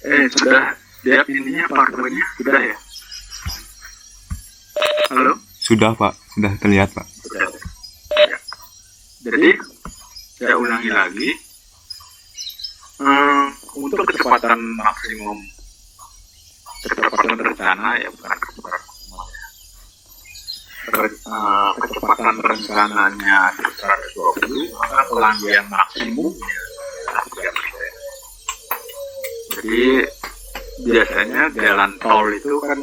Sudah lihat ininya PowerPoint-nya? Sudah ya? Halo? Sudah Pak, sudah terlihat Pak. Sudah. Ya. Jadi, saya ulangi lagi. Untuk kecepatan maksimum kecepatan rencana ya, bukan kecepatan maksimum ya. Kecepatan rencananya 120, maka kelandian maksimum ya 3%. Jadi biasanya jalan tol itu kan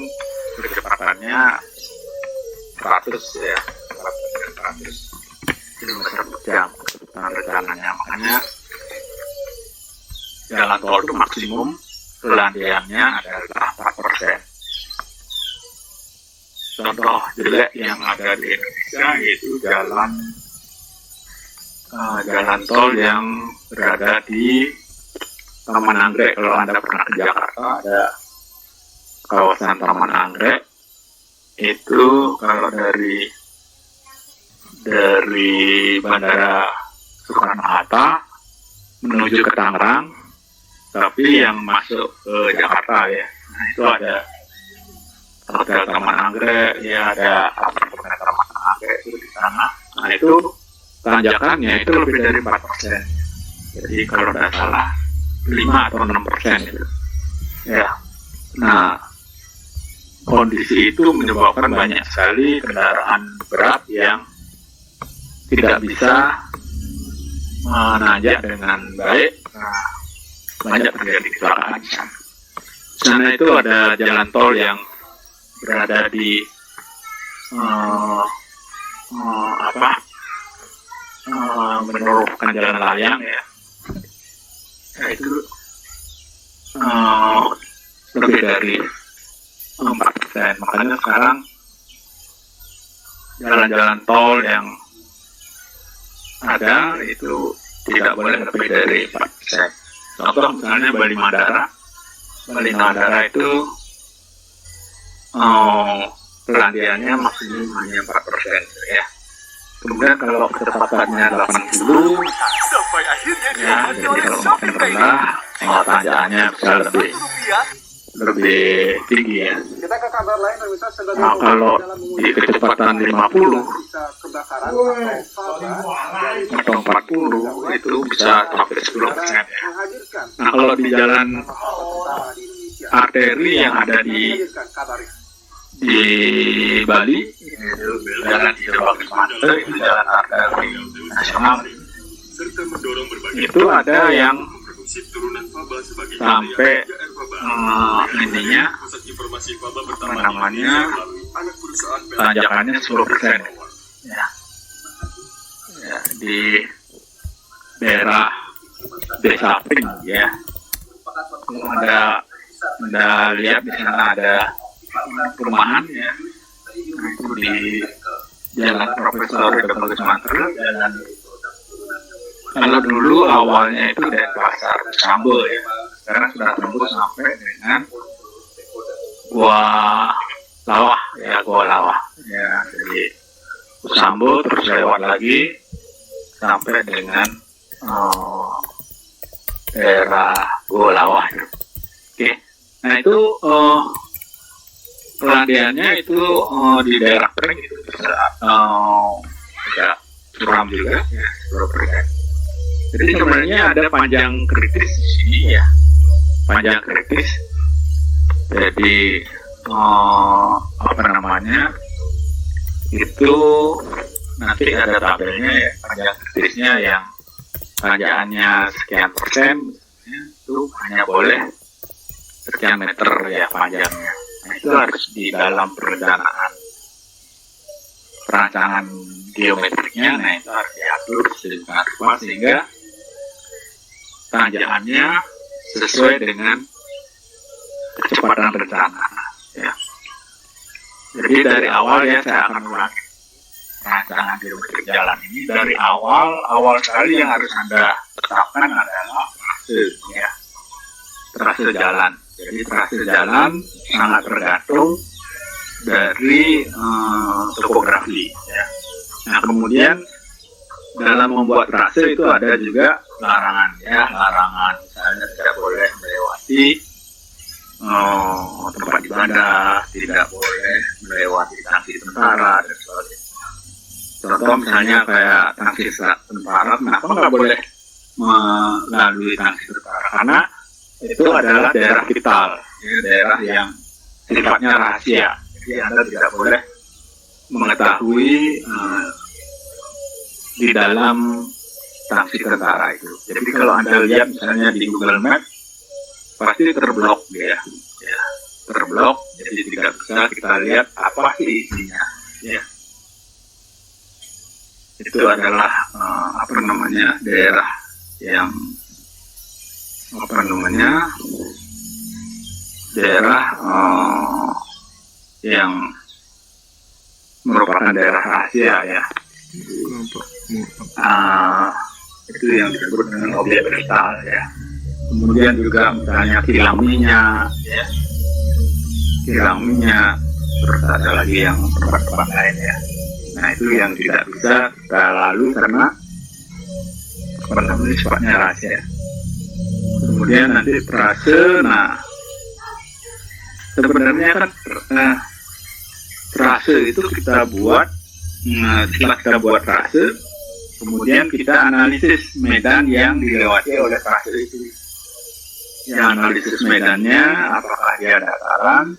kecepatannya 100 ya, 100 km per jam kecepatan rencananya. Makanya jalan tol itu maksimum kelandiannya adalah 4%. Contoh jelek yang ada di Indonesia yaitu jalan tol yang berada di Taman Anggrek. Kalau Anda pernah ke Jakarta, ada kawasan Taman Anggrek. Itu kalau dari Bandara Soekarno-Hatta menuju ke Tangerang, tapi yang masuk ke Jakarta ya. Nah, itu ada Hotel Taman Anggrek, ya ada apartemen Taman Anggrek itu di sana. Nah, itu tanjakannya itu lebih dari 4%. Jadi kalau tidak salah 5 atau 6% itu. Ya. Nah, kondisi itu menyebabkan banyak sekali kendaraan berat yang tidak bisa menanjak dengan baik. Nah, banyak terjadi kecelakaan. Di sana itu ada jalan tol yang berada di menerukan jalan layang ya. Itu lebih dari 4%. Makanya sekarang jalan-jalan tol yang ada itu tidak boleh lebih dari 4%. Contoh misalnya Bali Madara itu pelandiannya maksimum hanya 4% ya. Kemudian kalau kecepatannya 80 ya, jadi kalau makin rendah tanjakannya bisa lebih tinggi ya. Nah, kalau di kecepatan 50 atau 40 itu bisa sampai 10% ya. Nah, kalau di jalan arteri yang ada di Bali, jalan di Bagus Mantel, itu jalan arteri nasional. Itu ada yang sampai intinya namanya tanjakannya 10% ya. Ya, di daerah Desa Pring ya. Kalau Anda lihat di sana ada perumahan ya. Nah, itu di Jalan Profesor Bagus Mantel, jalan. Kalau dulu awalnya itu dari pasar Sambo ya, sekarang sudah tembus sampai dengan Gua Lawah ya, jadi Sambo terus lewat lagi sampai dengan daerah Gua Lawah ya. Oke, nah itu pelandiannya itu di daerah Pring itu bisa agak curam juga ya, 10%. Jadi sebenarnya ada panjang kritis di sini ya, panjang kritis. Jadi itu nanti ada tabelnya ya, panjang kritisnya yang tanjakannya sekian persen, itu hanya boleh sekian meter ya panjangnya. Nah, itu harus di dalam perancangan geometriknya. Nah, itu harus diatur sedemikian rupa sehingga tanjakannya sesuai dengan kecepatan rencana ya. Jadi dari awal ya saya akan ulangi rancangan geometrik jalan ini. Dari awal sekali yang harus Anda tetapkan adalah trase jalan. Jadi trase jalan sangat tergantung dari topografi ya. Nah, kemudian dalam membuat trase itu ada juga larangan misalnya tidak boleh melewati ibadah, tidak boleh melewati tangsi tentara dan sebagainya. Contoh misalnya kayak tangsi tentara, kenapa nggak boleh melalui tangsi tentara? Karena itu adalah daerah vital, daerah yang sifatnya rahasia. Jadi Anda tidak boleh mengetahui di dalam tangsi tentara itu. Jadi kalau Anda lihat misalnya di Google Maps, pasti terblok dia, ya, terblok. Jadi tidak bisa kita lihat apa sih isinya. Ya. Itu adalah daerah yang daerah yang merupakan daerah rahasia ya. Itu yang disebut dengan objek vital ya. Kemudian juga misalnya kilang minyak ya, terus ada lagi yang tempat-tempat lain ya. Nah itu yang tidak bisa kita lalu karena sifatnya rahasia. Kemudian nanti trase, nah sebenarnya kan trase itu kita buat, setelah kita buat trase, kemudian kita analisis medan yang dilewati oleh trase itu. Ya, analisis medannya, apakah dia dataran,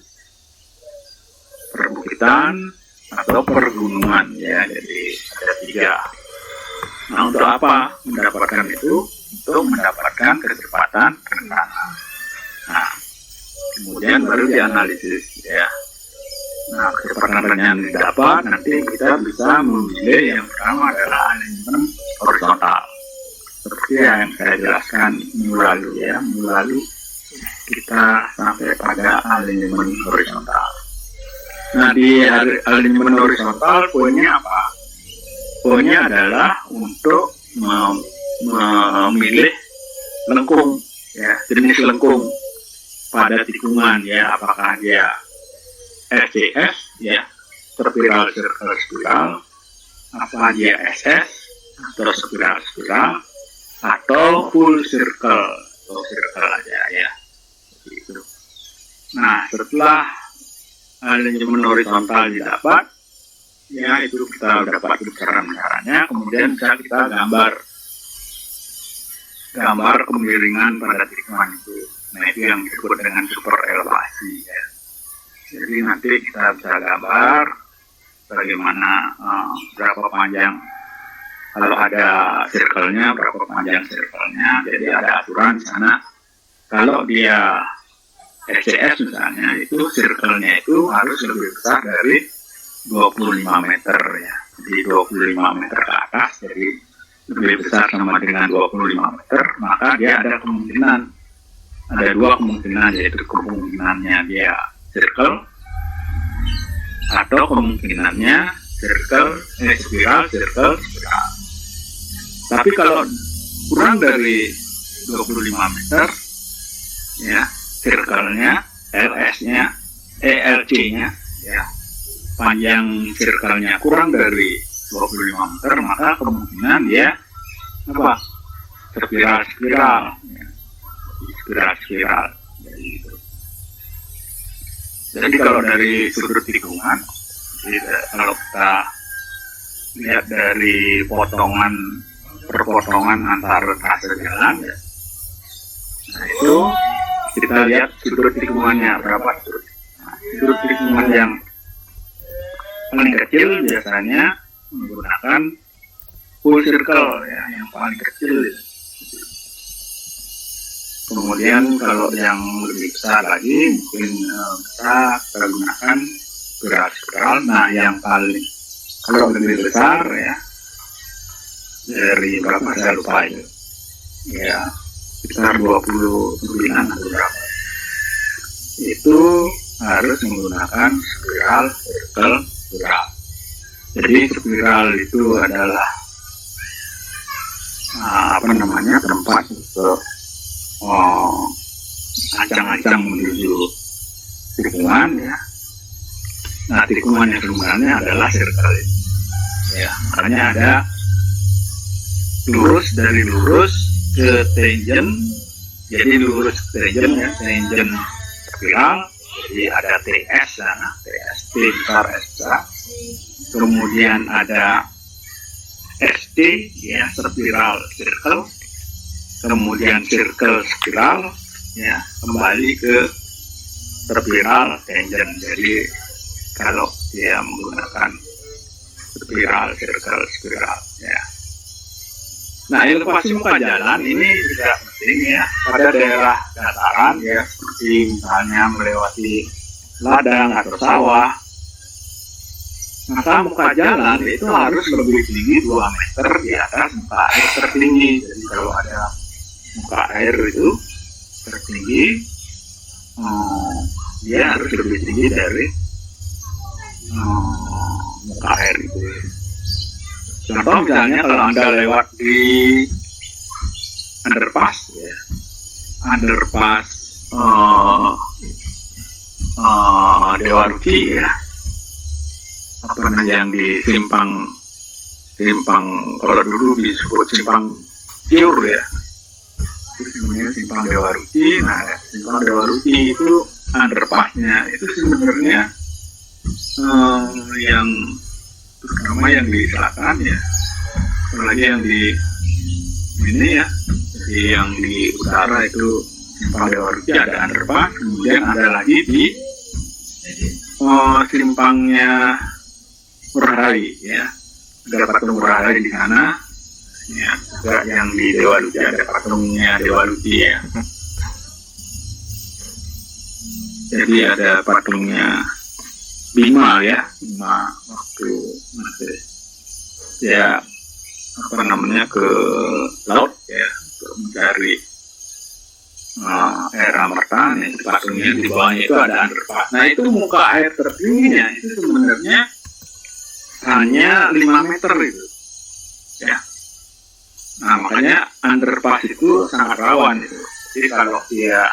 perbukitan, atau pergunungan ya. Jadi ada 3. Nah untuk apa mendapatkan itu? Untuk mendapatkan kecepatan rencana. Nah kemudian baru dianalisis ya. Nah kecepatan rencana yang didapat nanti kita bisa memilih yang pertama adalah alignment horizontal. Seperti yang saya jelaskan minggu lalu ya. Minggu lalu kita sampai pada alignment horizontal. Nah di alignment horizontal poinnya apa? Poinnya adalah untuk memilih lengkung ya, jenis lengkung pada tikungan ya, apakah dia SCS ya, spiral circle spiral, apa dia SS atau spiral atau full circle atau circle aja ya. Gitu. Nah setelah alignment horizontal didapat ya, itu kita dapat besaran-besarannya, kemudian bisa kita gambar kemiringan pada tikungan itu. Nah itu yang disebut dengan super elevasi ya. Jadi nanti kita bisa gambar bagaimana berapa panjang, kalau ada circle-nya berapa panjang circle-nya. Jadi ada aturan di sana, kalau dia SCS misalnya, itu circle-nya itu harus lebih besar dari 25 meter ya. Jadi 25 meter ke atas, jadi lebih besar sama dengan 25 meter, maka dia ada kemungkinan, ada 2 kemungkinan, yaitu kemungkinannya dia circle atau kemungkinannya spiral. Tapi kalau kurang dari 25 meter ya, circle-nya, LS-nya, ELC-nya ya, panjang circle-nya kurang dari 25 meter, maka kemungkinan dia apa? Spiral ya. Jadi kalau dari sudut tikungan, kalau kita lihat dari perpotongan antar trase jalan ya, nah itu kita lihat sudut tikungannya berapa sudut. Nah, sudut tikungan yang paling kecil biasanya menggunakan full circle ya, yang paling kecil. Kemudian kalau yang lebih besar lagi mungkin bisa kita gunakan spiral. Nah yang paling, kalau lebih besar ya, dari berapa saya lupa itu ya, sekitar 29 atau berapa, itu harus menggunakan spiral. Jadi spiral itu adalah tempat untuk ancang-ancang menuju tikungan ya. Nah tikungan yang sebenarnya adalah circle ya, makanya ada lurus, dari lurus ke tangent. Jadi lurus ke tangent ya, tangent spiral, Jadi ada TS, TST besar S besar. Kemudian ada SD, ya, spiral circle. Kemudian circle spiral, ya, kembali ke spiral tangent. Jadi kalau dia menggunakan spiral circle spiral, ya. Nah, elevasi muka jalan ini juga penting, ya, pada daerah dataran, ya, seperti misalnya melewati ladang atau sawah. Maka muka jalan itu harus lebih tinggi 2 meter di atas muka air tertinggi. Jadi kalau ada muka air itu tertinggi, dia harus lebih tinggi dari muka air itu. Contoh misalnya kalau Anda lewat di underpass, ya, underpass Dewa Ruci, ya, apa namanya, yang di simpang kalau dulu disebut simpang Ciur, ya, itu sebenarnya simpang Dewa Ruci. Nah, simpang Dewa Ruci itu underpassnya itu sebenarnya yang terutama yang di selatan, ya, apalagi yang di ini, ya, jadi yang di utara itu simpang Dewa Ruci ada underpass. Kemudian ada lagi di simpangnya Murahari, ya, ada patung Murahari di sana, ya, juga yang di Dewa Ruci ada patungnya Dewa Ruci, ya. Jadi ada patungnya Bima, ya, Bima waktu masih, ya, apa namanya, ke laut, ya, untuk mencari air Amarta. Ya, patungnya di bawahnya itu ada underpass. Nah, itu muka air tertingginya itu sebenarnya hanya 5 meter itu, ya. Nah, makanya underpass itu sangat rawan itu. Jadi kalau dia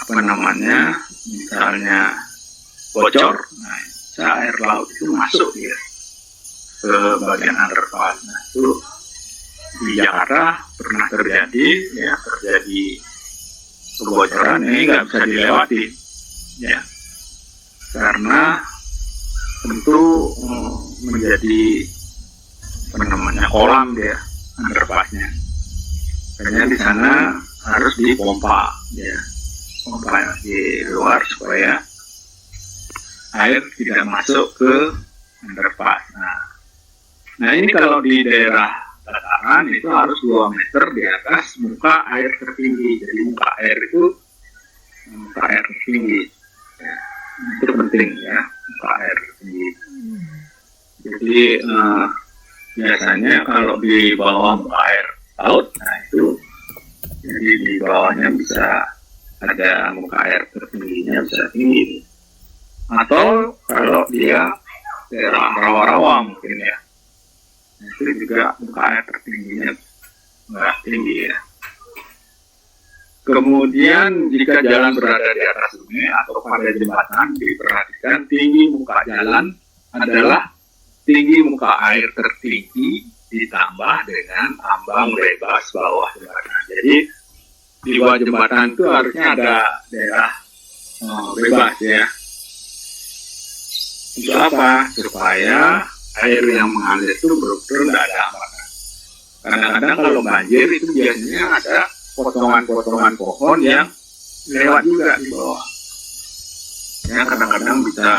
apa namanya, misalnya bocor, nah, air laut itu masuk, ya, ke bagian underpass. Nah, itu di Jakarta pernah terjadi, ya, terjadi kebocoran ini nggak bisa dilewati, ya, karena tentu menjadi apa namanya, kolam dia underpassnya. Karena di sana harus dipompa, ya, pompa di luar supaya air tidak masuk ke underpass. Nah, ini kalau di daerah dataran itu harus 2 meter di atas muka air tertinggi. Jadi muka air itu muka air tertinggi, ya, itu penting, ya, muka air tertinggi. Jadi biasanya kalau di bawah muka air laut, nah itu jadi di bawahnya bisa ada muka air tertingginya bisa tinggi. Atau kalau dia daerah rawa-rawa mungkin, ya, itu juga muka air tertingginya nggak tinggi, ya. Kemudian jika jalan berada di atas sungai atau pada jembatan, diperhatikan tinggi muka jalan adalah tinggi muka air tertinggi ditambah dengan ambang bebas bawah jembatan. Jadi di bawah jembatan itu harusnya ada daerah bebas, ya. Untuk apa? Supaya air yang mengalir itu betul-betul tidak ada hambatan. Kadang-kadang kalau banjir itu biasanya ada potongan-potongan pohon yang lewat juga di bawah. Ya, kadang-kadang bisa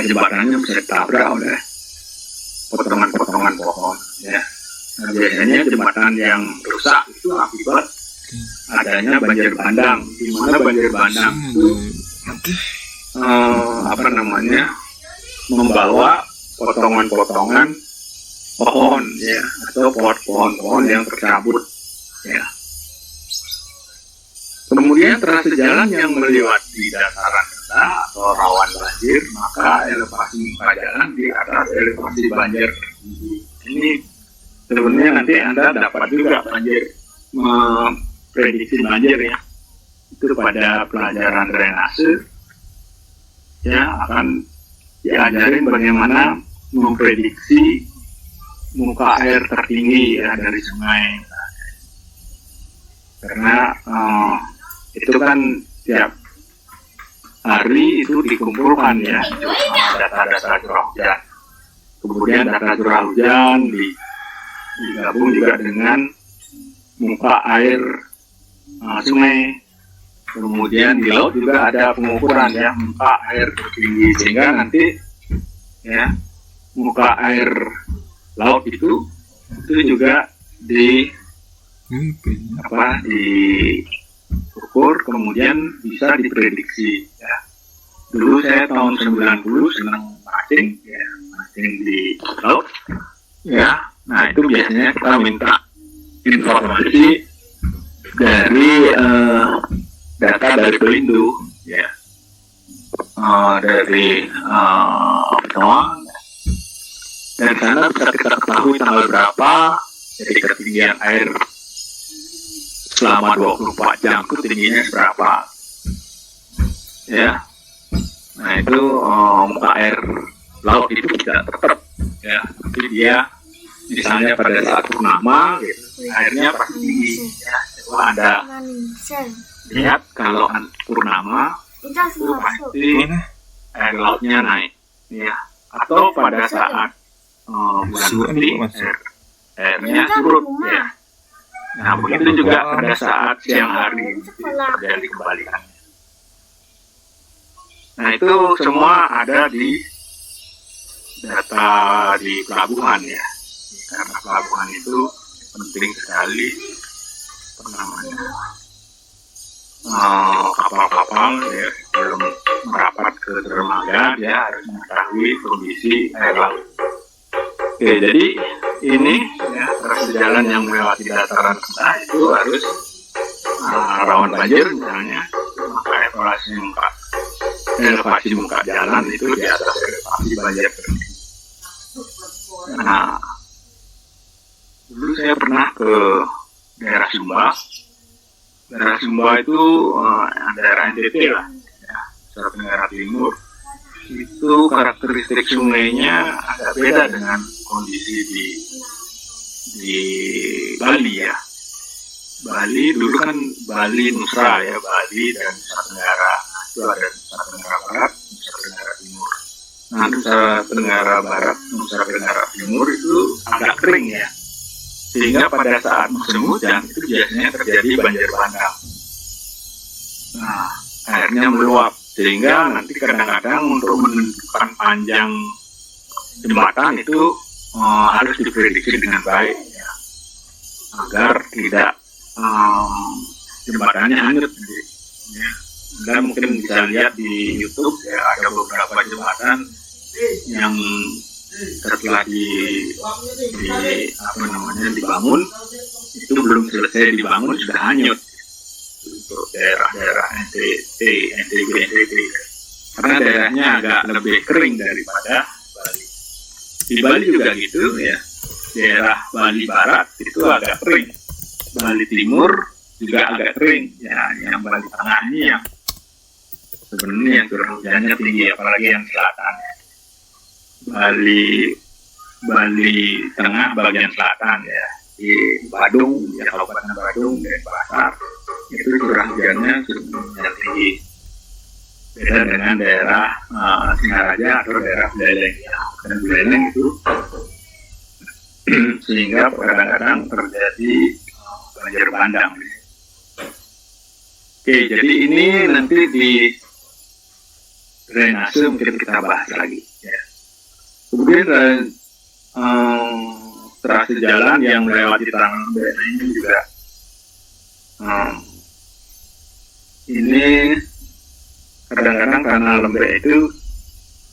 jembatannya bisa ditabrak oleh potongan-potongan pohon, ya. Nah, biasanya jembatan yang rusak itu akibat adanya banjir bandang. Di mana banjir bandang itu apa namanya, membawa potongan-potongan pohon, ya, atau pohon-pohon yang tercabut, ya. Kemudian trase jalan yang melewati dataran rendah atau rawan banjir, maka elevasi muka jalan di atas elevasi banjir. Ini sebenarnya nanti Anda dapat juga banjir, memprediksi banjir, ya. Itu pada pelajaran drainase, ya, akan diajarin bagaimana memprediksi muka air tertinggi, ya, dari sungai. Karena itu kan tiap hari itu dikumpulkan ya data-data curah hujan. Kemudian data curah hujan digabung juga dengan muka air sungai. Kemudian di laut juga ada pengukuran ya muka air tertinggi, sehingga nanti ya muka air laut itu juga diukur, kemudian bisa diprediksi ya. Dulu saya tahun 90 senang mancing di laut ya. Nah itu biasanya kita minta informasi dari data dari Pelindo ya, dari pesawat. Dan sana bisa kita ketahui tanggal berapa, jadi ketinggian air selama 24 jam itu tingginya berapa ya. Nah itu muka air laut itu tidak tetap ya, tapi dia misalnya pada saat purnama gitu, airnya pasti tinggi ya. Coba Anda lihat kalau purnama itu pasti air lautnya naik ya, atau pada saat bulan Peti airnya surut ya. Nah begitu juga pada saat siang hari terjadi kebalikannya. Nah itu semua ada di data di pelabuhan ya, karena pelabuhan itu penting sekali kapal-kapal ya, belum merapat ke dermaga dia harus mengetahui kondisi air laut. Oke, jadi ini ya, ruas jalan yang melewati dataran rendah itu harus rawan banjir misalnya, maka elevasi muka jalan itu di atas elevasi banjir tertinggi. Nah, dulu saya pernah ke daerah Sumba. Daerah Sumba itu daerah NTT lah, ya, Nusa Tenggara Timur. Itu karakteristik sungainya agak beda dengan kondisi di Bali ya. Bali dulu kan Bali Nusa ya, Bali dan Nusa Tenggara. Itu ada Nusa Tenggara Barat, Nusa Tenggara Timur. Nah Nusa Tenggara Barat, Nusa Tenggara Timur itu agak kering ya, sehingga pada saat musim hujan itu biasanya terjadi banjir bandang. Nah airnya meluap, sehingga nanti kadang-kadang untuk menentukan panjang jembatan itu harus diprediksi dengan baik ya, agar tidak jembatannya hanyut ya. Anda mungkin bisa lihat di YouTube ya, ada beberapa jembatan yang setelah dibangun itu belum selesai dibangun sudah hanyut untuk daerah-daerah NTB, karena daerahnya agak lebih kering daripada Bali. Di Bali juga gitu ya, daerah Bali Barat itu agak kering, Bali Timur juga agak kering ya, yang Bali Tengah ini yang sebenarnya yang curah hujannya tinggi, apalagi yang selatan. Bali Tengah bagian selatan ya, di Badung ya, Kabupaten Badung, Denpasar itu curah hujannya sudah tinggi, beda dengan daerah Singaraja atau daerah Buleleng ya. Dan Buleleng itu sehingga kadang-kadang terjadi banjir bandang. Oke, jadi ini nanti di drainase mungkin kita bahas lagi ya. Kemudian trase jalan yang melewati Tanah Lembek ini juga ini kadang-kadang Tanah Lembek itu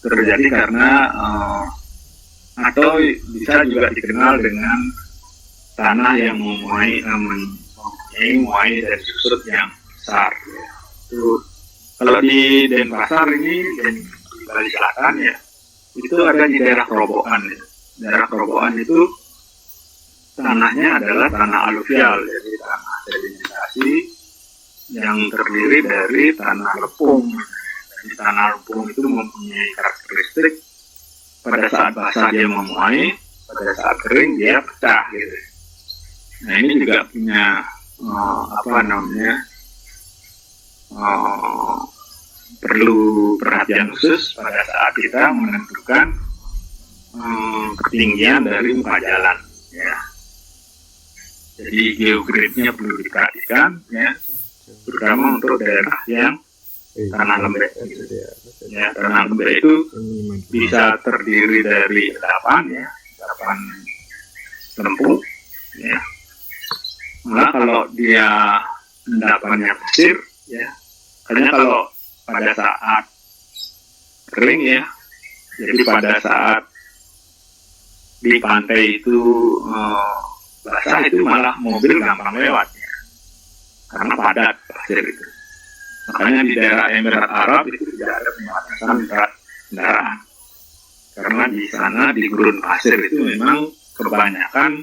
terjadi karena atau bisa juga dikenal dengan tanah yang mempunyai dari susut yang besar ya. Itu kalau di Denpasar ini dan di Bali Selatan ya, itu ada di daerah Kerobokan ya. Daerah Kerobokan itu tanahnya adalah tanah aluvial, jadi tanah sedimentasi yang terdiri dari tanah lepung. Jadi tanah lepung itu mempunyai karakteristik pada saat basah dia memuai, pada saat kering dia pecah gitu. Nah ini juga punya eh, perlu perhatian khusus pada saat kita menentukan ketinggian dari muka jalan, ya. Jadi geogridnya perlu diperhatikan, ya, terutama untuk daerah yang tanah lembek. Gitu. Ya, tanah lembek itu bisa terdiri dari endapan lempung, ya. Malah kalau dia endapannya pasir, ya, karena kalau pada saat kering, ya, jadi pada saat di pantai itu basah itu malah mobil gampang lewat, ya, karena padat pasir itu. Makanya di daerah Emirat Arab itu tidak ada pembatasan kendaraan, karena di sana di gurun pasir itu memang kebanyakan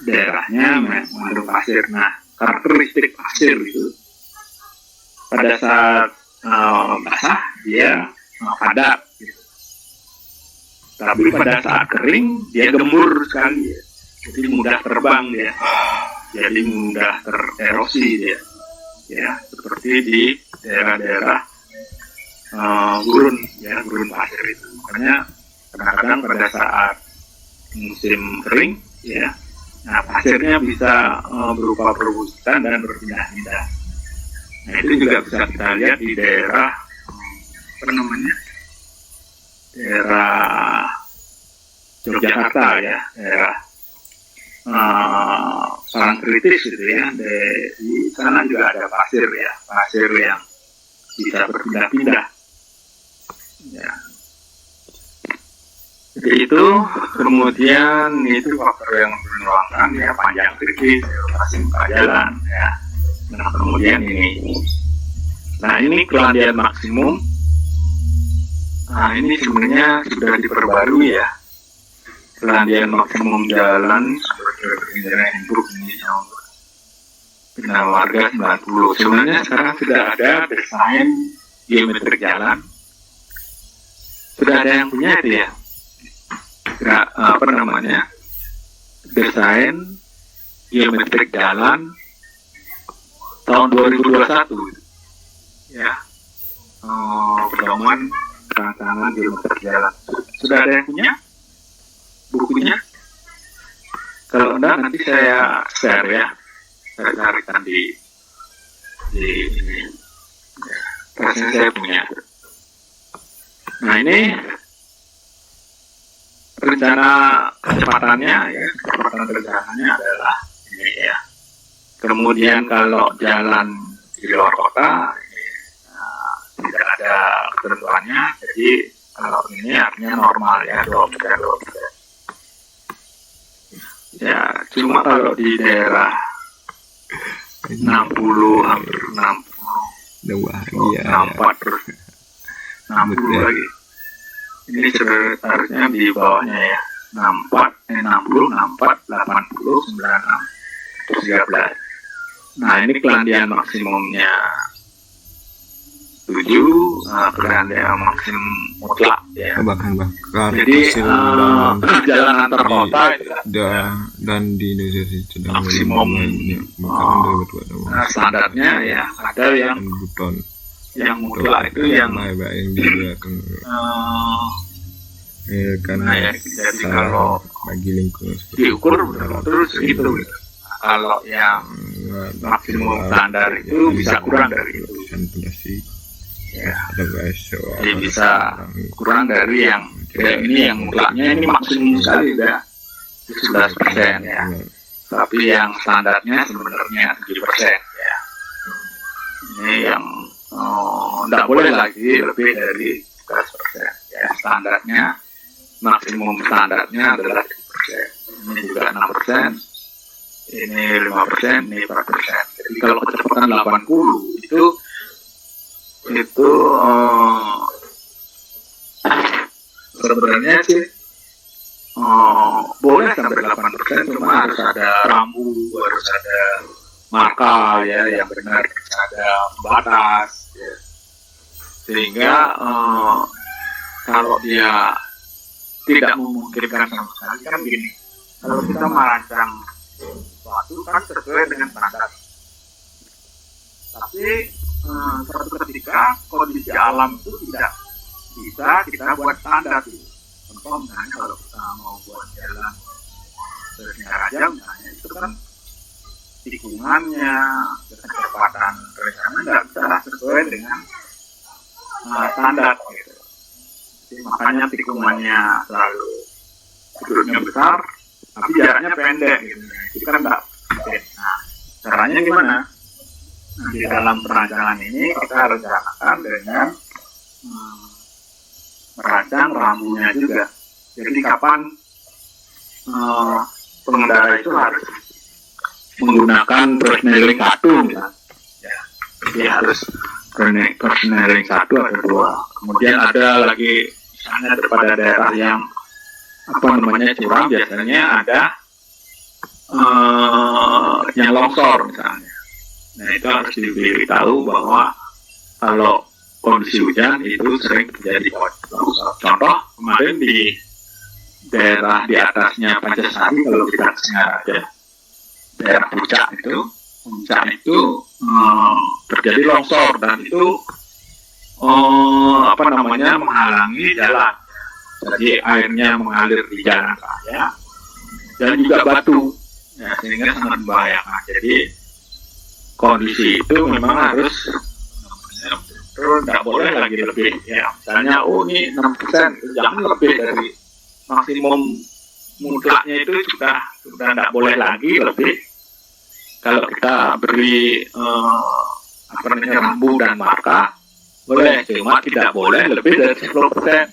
daerahnya mengandung pasir. Nah, karakteristik pasir itu pada saat basah dia padat, gitu. Tapi pada saat kering dia gembur sekali, ya. Jadi mudah terbang dia, jadi mudah tererosi dia, ya, seperti di daerah-daerah gurun, ya, gurun pasir itu. Makanya kadang-kadang pada saat musim kering, ya, nah pasirnya bisa berupa perbukitan dan berpindah-pindah. Nah itu juga bisa kita lihat di daerah daerah Yogyakarta, ya, daerah Parangtritis gitu, ya. Di sana juga ada pasir, ya, pasir yang bisa berpindah-pindah, ya. Jadi itu, kemudian itu faktor yang menuangkan, ya, panjang kritis, lokasi muka jalan, ya. Nah kemudian ini kelandian maksimum. Nah ini sebenarnya sudah diperbarui, ya, kelandian maksimum jalan sebenarnya Hendruk ini yang bina warga 90. Sebenarnya sekarang sudah ada desain geometrik jalan, sudah ada yang punya itu, ya, desain geometrik jalan tahun 2021, ya, pedoman rancangan geometrik jalan. Sudah ada yang punya bukunya? Kalau enggak nanti saya share, ya, saya carikan di ini, ya, rasanya saya punya. Nah ini rencana kecepatannya, ya, kecepatan rencananya adalah ini, ya. Kemudian kalau jalan di luar kota tidak ada ketentuannya, jadi kalau ini artinya normal, ya, 2 meter. Ya, cuma kalau di daerah 60, hampir 60, 64 terus 60 lagi. Ini sebenarnya di bawahnya, ya, 60, 64, 80, 96, terus 13. Nah ini kelandian maksimumnya 7, kelandian maksimum mutlak, ya. Bahkan Jadi jalan antar kota dan di Indonesia sedang maksimum standarnya, ya, ada yang buton yang mutlak itu yang karena ya, jadi kalau bagi lingkungan diukur terus itu. Kalau yang maksimum standar itu bisa kurang dari itu, ya. Jadi bisa kurang dari yang ini yang mutlaknya ini maksimum sekali udah 11%, ya. Tapi yang standarnya sebenarnya 7%, ya. Ini yang tidak boleh lagi lebih dari 11%, ya. Standarnya, maksimum standarnya adalah 7%. Ini juga 6%, ini 5%, ini 4%. Jadi kalau kecepatan 80 itu sebenarnya sih boleh sampai 8%, cuma harus ada rambu, harus ada marka, ya, yang benar, ada batas, ya. Sehingga kalau dia tidak memungkinkan sama sekali, kan gini, kalau kita merancang sesuatu kan sesuai dengan standar, tapi suatu ketika kondisi alam itu tidak bisa kita buat standar gitu. Contoh misalnya kalau kita mau buat jalan Singaraja misalnya, itu kan tikungannya, kecepatan rencana nggak bisa sesuai dengan standar gitu. Jadi, makanya tikungannya selalu sudutnya besar, tapi jaraknya pendek gitu. Itu kan nggak. Nah, caranya gimana? Nah, di dalam perancangan ini kita rencanakan dengan merancang rambunya juga. Jadi kapan pengendara itu harus menggunakan persneling 1 ya. Jadi harus persneling 1 atau 2. Kemudian ada lagi misalnya pada daerah yang curam, biasanya ada yang longsor misalnya. Nah, itu harus diberitahu bahwa kalau kondisi hujan itu sering terjadi longsor. Contoh kemarin di daerah di atasnya Pancasari, kalau kita Singaraja, daerah puncak itu terjadi longsor, dan itu menghalangi jalan. Jadi airnya mengalir di jalan raya dan juga batu, ya, sehingga sangat membahayakan. Jadi kondisi itu memang harus tidak boleh lagi lebih, ya, misalnya ini 6%, jangan lebih dari maksimum mutlaknya itu sudah tidak boleh lagi lebih. Kalau kita beri rambu dan marka boleh, cuma tidak boleh lebih dari 10%.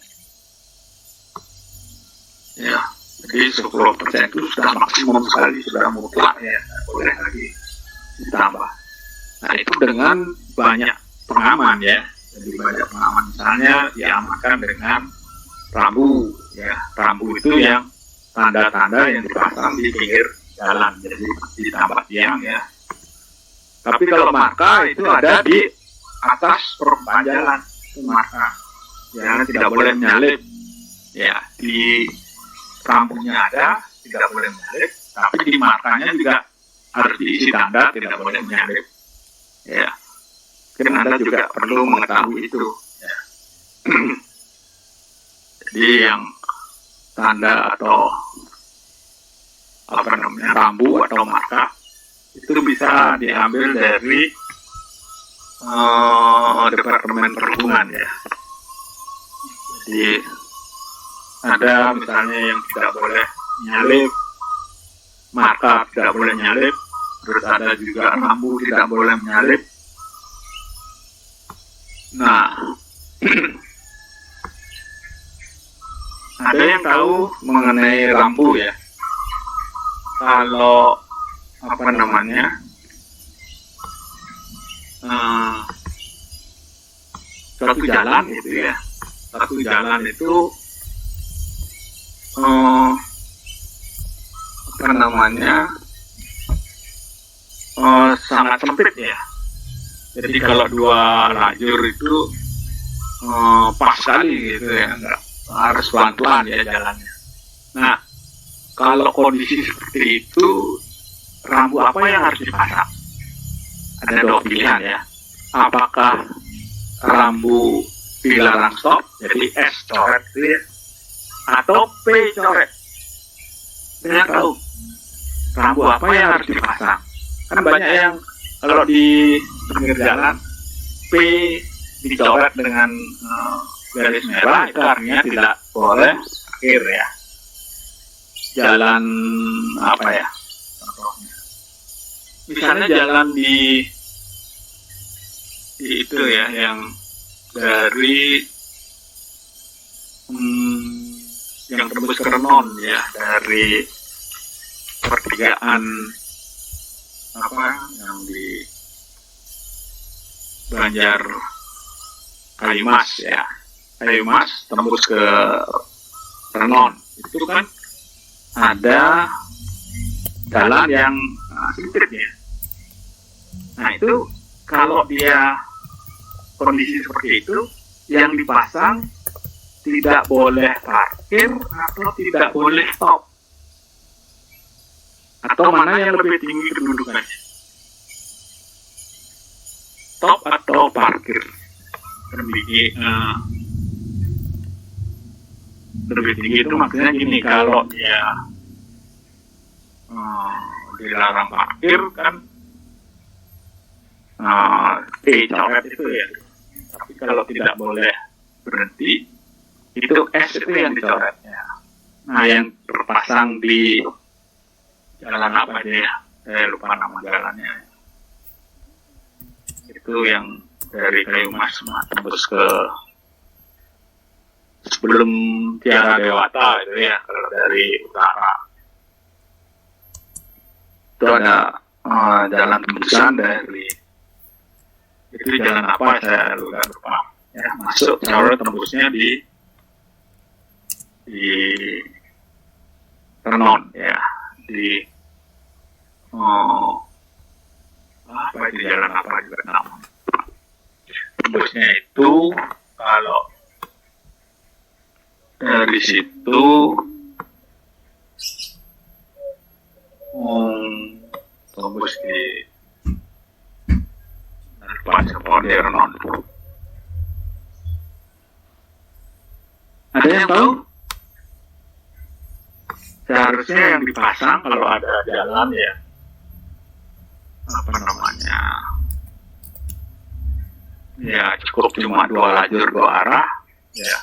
Ya, jadi 10% itu sudah maksimum sekali, sudah mutlak, ya, tidak boleh lagi ditambah. Nah, itu dengan banyak pengaman, ya. Jadi banyak pengaman, misalnya diamankan dengan rambu, ya. Rambu itu yang tanda-tanda yang dipasang di pinggir jalan, jadi ditambah tiang, ya. Tapi kalau marka itu ada di atas permukaan jalan, itu marka, ya, tidak boleh menyalip, ya. Di rambunya ada, tidak boleh menyalip, tapi di markanya juga harus diisi tanda tidak boleh menyalip, ya. Mungkin Anda juga perlu mengetahui itu, ya. Jadi yang tanda atau rambu atau marka itu bisa diambil dari Departemen Perhubungan, ya. Jadi ada misalnya yang tidak boleh menyalip, marka tidak boleh menyalip, terus ada juga rambu tidak boleh menyalip. Nah, ada yang tahu mengenai rambu, ya? Kalau suatu jalan itu, ya, satu jalan itu sangat sempit, ya. Jadi kalau 2 lajur itu pas sekali gitu, ya, harus pelan-pelan, ya, jalannya. Nah, kalau kondisi seperti itu, rambu apa yang harus dipasang? Ada 2 pilihan, ya. Apakah rambu dilarang stop, jadi S coret, ya, atau P coret? Dengan tahu rambu apa yang harus dipasang. Kan banyak yang kalau di pinggir jalan P dicoret dengan garis merah, itu artinya tidak boleh parkir, ya. Jalan misalnya jalan di itu, ya, yang dari yang tembus ke Renon, ya, dari pertigaan yang di Banjar Kalimas, ya, Kalimas tembus ke Renon, itu kan ada jalan yang sempit, ya. Nah, itu kalau dia kondisi seperti itu, yang dipasang tidak boleh parkir atau tidak boleh stop, atau mana yang lebih tinggi kedudukannya. stop atau parkir. Lebih tinggi itu maksudnya gini, kalau dia dilarang parkir kan dicoret itu ya. Tapi kalau tidak boleh berhenti, itu S itu yang dicoret ya. Nah, yang terpasang di jalan apa dia? Saya lupa nama jalannya. Itu yang dari Kayu Mas tembus ke sebelum Tiara Dewata itu ya, kalau dari utara. Itu ada jalan tembusan dari itu jalan apa saya lupa ya, masuk jalur tembusnya di Renon ya, di apa itu jalan apa juga namanya. Tembusnya itu kalau dari situ tembus di Pasar Renon. Ada yang tahu? Seharusnya yang dipasang kalau ada jalan ya, apa namanya, ya cukup cuma 2 lajur 2 arah ya,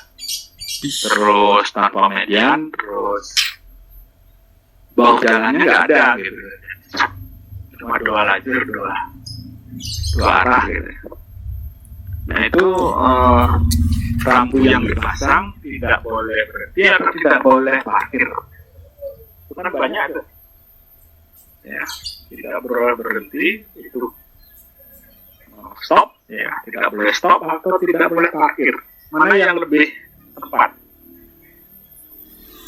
terus tanpa median, terus bawah jalannya nggak ada gitu, cuma 2 lajur 2 arah gitu. Nah itu rambu yang dipasang tidak boleh berhenti atau tidak boleh parkir. Itu kan banyak tuh. Ya, tidak boleh berhenti, itu stop, ya tidak boleh stop atau tidak boleh parkir. Mana yang lebih tepat?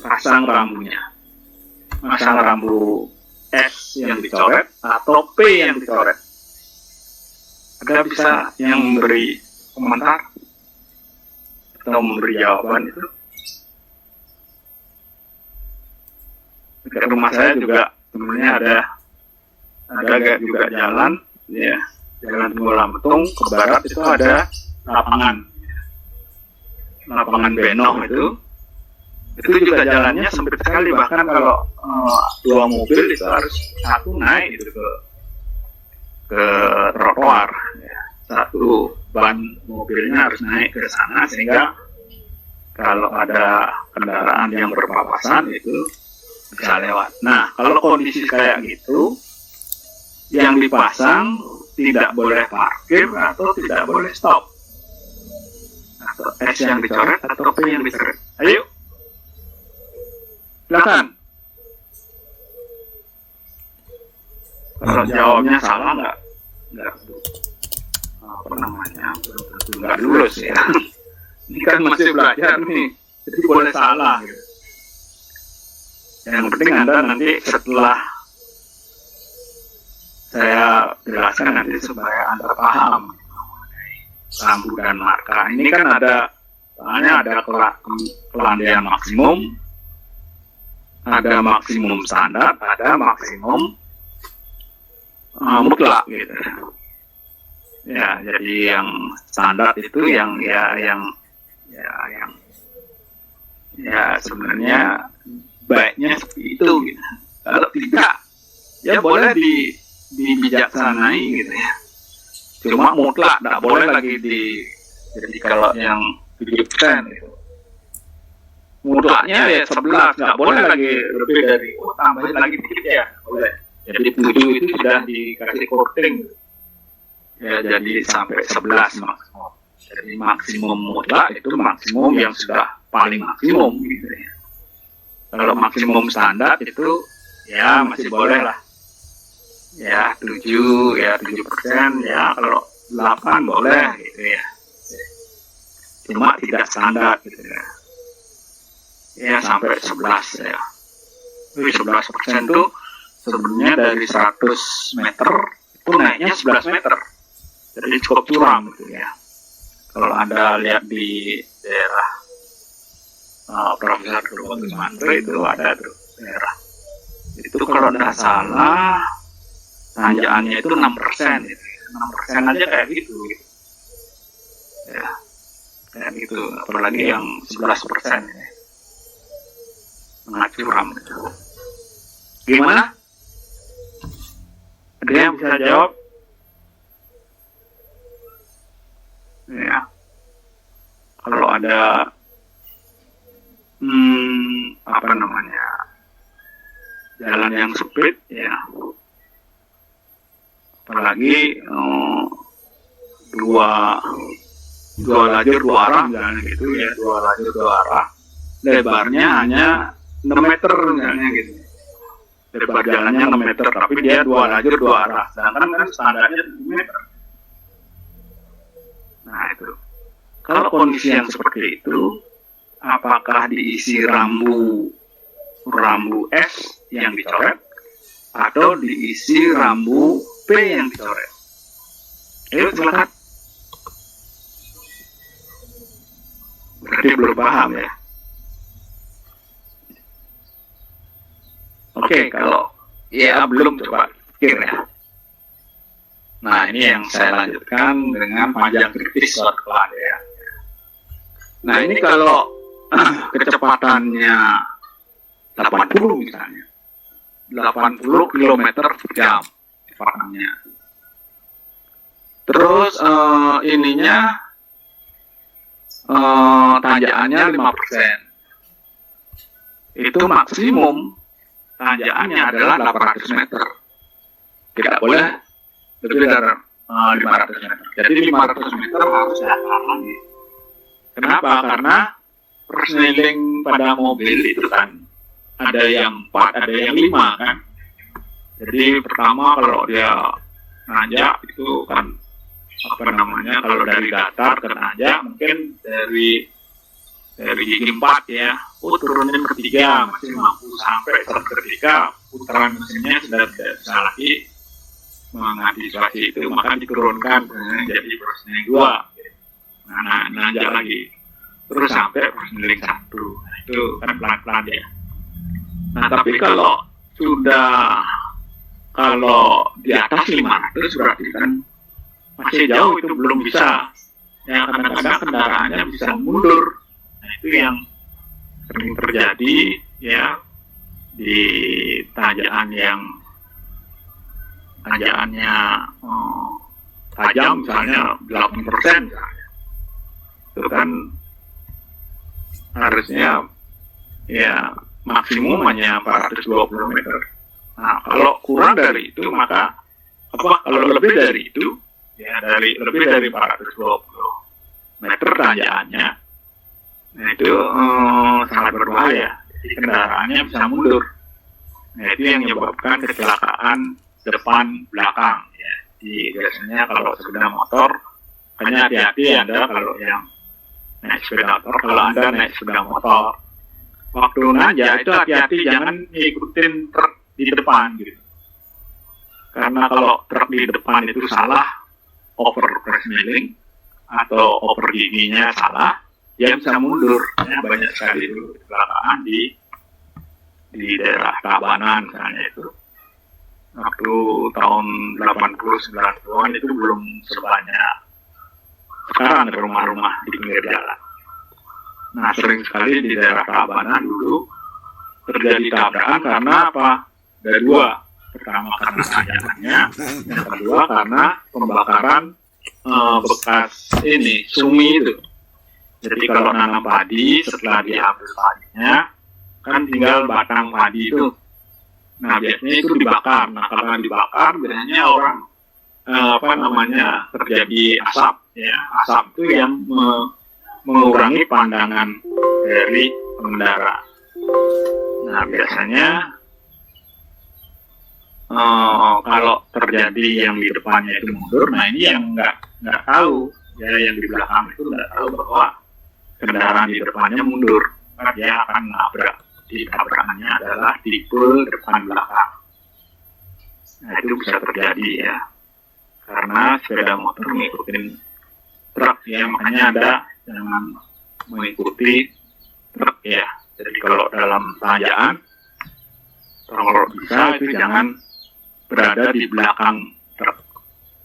Pasang rambunya. Pasang rambu S yang dicoret atau P yang dicoret. Ada bisa yang memberi komentar atau memberi jawaban itu? Dekat rumah saya juga sebenarnya ada juga jalan ya, jalan Tunggul Lamtung ke barat itu ada lapangan Benoh itu juga jalannya sempit sekali, bahkan kalau 2 mobil itu harus satu naik gitu ke trotoar ya. Satu ban mobilnya harus naik ke sana sehingga kalau ada kendaraan yang berpapasan itu bisa lewat. Nah, kalau kondisi kayak gitu, yang dipasang tidak boleh parkir atau tidak boleh stop. Atau S yang dicoret atau P yang dicoret. Ayo, silakan. Kalau jawabnya salah nggak apa namanya, nggak lulus ya. Ini kan masih belajar nih, jadi boleh salah gitu. Yang penting Anda nanti setelah saya jelaskan nanti supaya Anda paham rambu dan marka. Ini kan soalnya ada kelandaian maksimum, ada maksimum standar, ada maksimum mutlak gitu. Ya, jadi yang standar itu yang sebenarnya baiknya seperti itu gitu. Kalau tidak, ya boleh dibijaksanai gitu ya. Cuma mutlak, tidak boleh lagi jadi kalau yang 7% gitu. Mutlaknya ya 11, nggak boleh lagi lebih dari, tambahin lagi dikit ya, boleh. Jadi 7 itu sudah dikasih coating. Ya, jadi sampai 11 maksimum. Jadi maksimum mutlak itu maksimum yang sudah paling maksimum gitu ya. Kalau maksimum standar itu ya masih boleh lah. Ya 7% ya, kalau 8 boleh gitu ya. Cuma tidak standar gitu ya. Ya sampai 11 ya. 11% itu sebenarnya dari 100 meter itu naiknya 11 meter. Jadi cukup curam gitu ya. Kalau Anda lihat di daerah Profesor Dr. Mantri itu ada tuh daerah. Itu kalau tidak salah tanjakannya itu 6% gitu. 6% aja kayak gitu. Ya, kayak gitu. Apalagi yang 11% ya. Tengah curam gitu. Gimana? Ada yang bisa jawab? Ya. Kalau ada apa namanya, jalan yang sempit ya, apalagi dua lajur dua arah misalnya gitu ya, 2 lajur 2 arah, lebarnya hanya 6 meter misalnya gitu, lebar jalannya 6 meter tapi dia 2 lajur 2 arah, sedangkan kan standarnya 7 meter. Nah itu, kalau kondisi yang seperti itu, apakah diisi rambu S yang dicoret atau diisi rambu P yang dicoret? Ayo silakan. Berarti belum paham ya. Oke, kalau ya belum, coba pikir ya. Nah ini yang saya lanjutkan dengan panjang kritis pelan ya. Nah ini kalau kecepatannya 80 misalnya, 80 km per jam kecepatannya. Terus ininya tanjakannya 5%. Itu maksimum tanjakannya adalah 800 meter. Tidak boleh lebih dari 500 meter. Jadi 500 meter harus datar lagi. Kenapa? Karena persneling pada mobil itu kan ada yang 4, ada yang 5 kan. Jadi pertama kalau dia nanjak itu kan apa namanya, kalau dari datar ke nanjak mungkin dari gigi 4 ya, turunin ke 3 masih mampu, sampai saat ketiga putaran mesinnya sudah tidak bisa lagi mengantisipasi itu, maka diturunkan jadi persneling 2. Nah, nanjak lagi terus sampai persneling 1. Nah, itu kan pelan-pelan ya. Nah tapi kalau di atas 500 berarti kan masih jauh, itu belum bisa ya, kadang-kadang kendaraannya bisa mundur. Nah itu yang sering terjadi ya, di tanjakannya tajam misalnya 8% misalnya, itu kan harusnya ya maksimum hanya 420 meter. Nah kalau kurang dari itu, maka kalau lebih dari itu ya, lebih dari 420 meter tanjakannya, nah itu sangat berbahaya. Jadi kendaraannya bisa mundur. Nah itu yang menyebabkan kecelakaan depan belakang ya. Biasanya kalau sepeda motor, hanya hati-hati Anda kalau yang naik sepeda motor. Kalau Anda naik sepeda motor, waktu nanjak itu hati-hati, jangan ngikutin truk di depan gitu. Karena kalau truk di depan itu salah, over persneling atau over giginya salah, dia bisa mundur. Ya, banyak sekali itu kecelakaan di daerah Tabanan misalnya itu. Waktu tahun 80-90-an itu belum sebanyak sekarang ada rumah-rumah di pinggir jalan. Nah sering sekali di daerah Tabanan dulu terjadi tabrakan karena apa? Ada 2. Pertama karena tanjakannya, yang kedua karena pembakaran bekas sumi itu. Jadi kalau nanam padi, setelah diambil padinya kan tinggal batang padi itu. Nah biasanya itu dibakar. Nah karena dibakar biasanya orang terjadi asap ya. Asap itu yang mengurangi pandangan dari pengendara. Nah biasanya kalau terjadi yang di depannya itu mundur, nah ini yang nggak tahu ya, yang di belakang itu nggak tahu bahwa kendaraan di depannya mundur, karena dia akan nabrak. Di tabrakannya adalah tipe depan belakang. Nah itu bisa terjadi ya, karena sepeda motor mengikuti truk ya, makanya ada jangan mengikuti truk ya. Jadi kalau dalam tanjakan, kalau bisa itu jangan berada di belakang truk.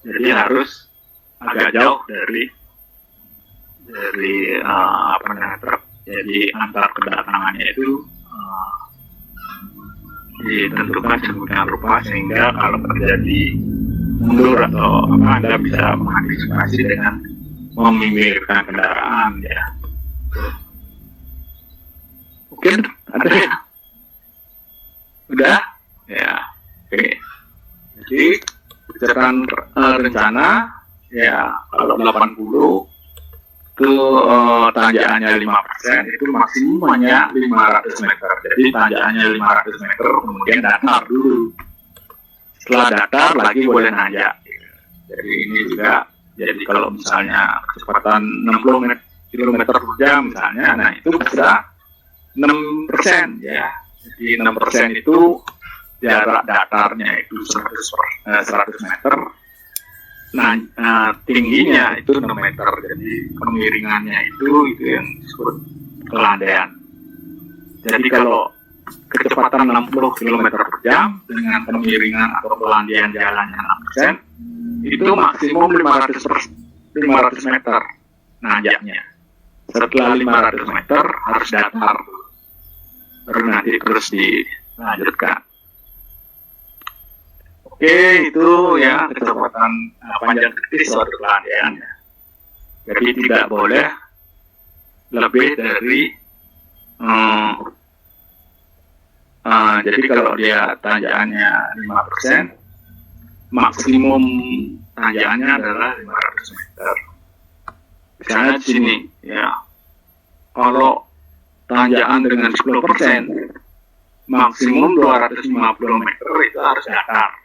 Jadi harus agak jauh dari truk. Jadi antar kedatangannya itu ditentukan sedemikian rupa sehingga kalau terjadi mundur atau Anda bisa mengantisipasi dengan meminggirkan kendaraan ya. Mungkin ada ya? Udah? Ya. Oke. Jadi berdasarkan rencana ya kalau 80 itu tanjakannya 5%, itu maksimum hanya 500 meter. Jadi tanjakannya 500 meter, kemudian datar dulu. Setelah datar lagi boleh nanjak. Jadi ini juga, jadi kalau misalnya kecepatan 60 km per jam misalnya, nah itu bisa 6% ya. Jadi 6% itu jarak datarnya itu 100 meter. Nah, tingginya itu 6 meter, jadi kemiringannya itu yang disebut kelandaian. Jadi kalau kecepatan 60 km per jam dengan kemiringan atau kelandaian jalannya 6%, itu maksimum 500 meter nanjaknya. Setelah 500 meter harus datar, baru nanti terus dilanjutkan. Oke, itu ya kecepatan panjang kritis suatu kelandaian. Jadi tidak boleh lebih dari jadi kalau dia tanjakannya 5%, maksimum tanjakannya adalah 500 meter. Misalnya di sini ya, kalau tanjakan dengan 10%, maksimum 250 meter itu harus datar.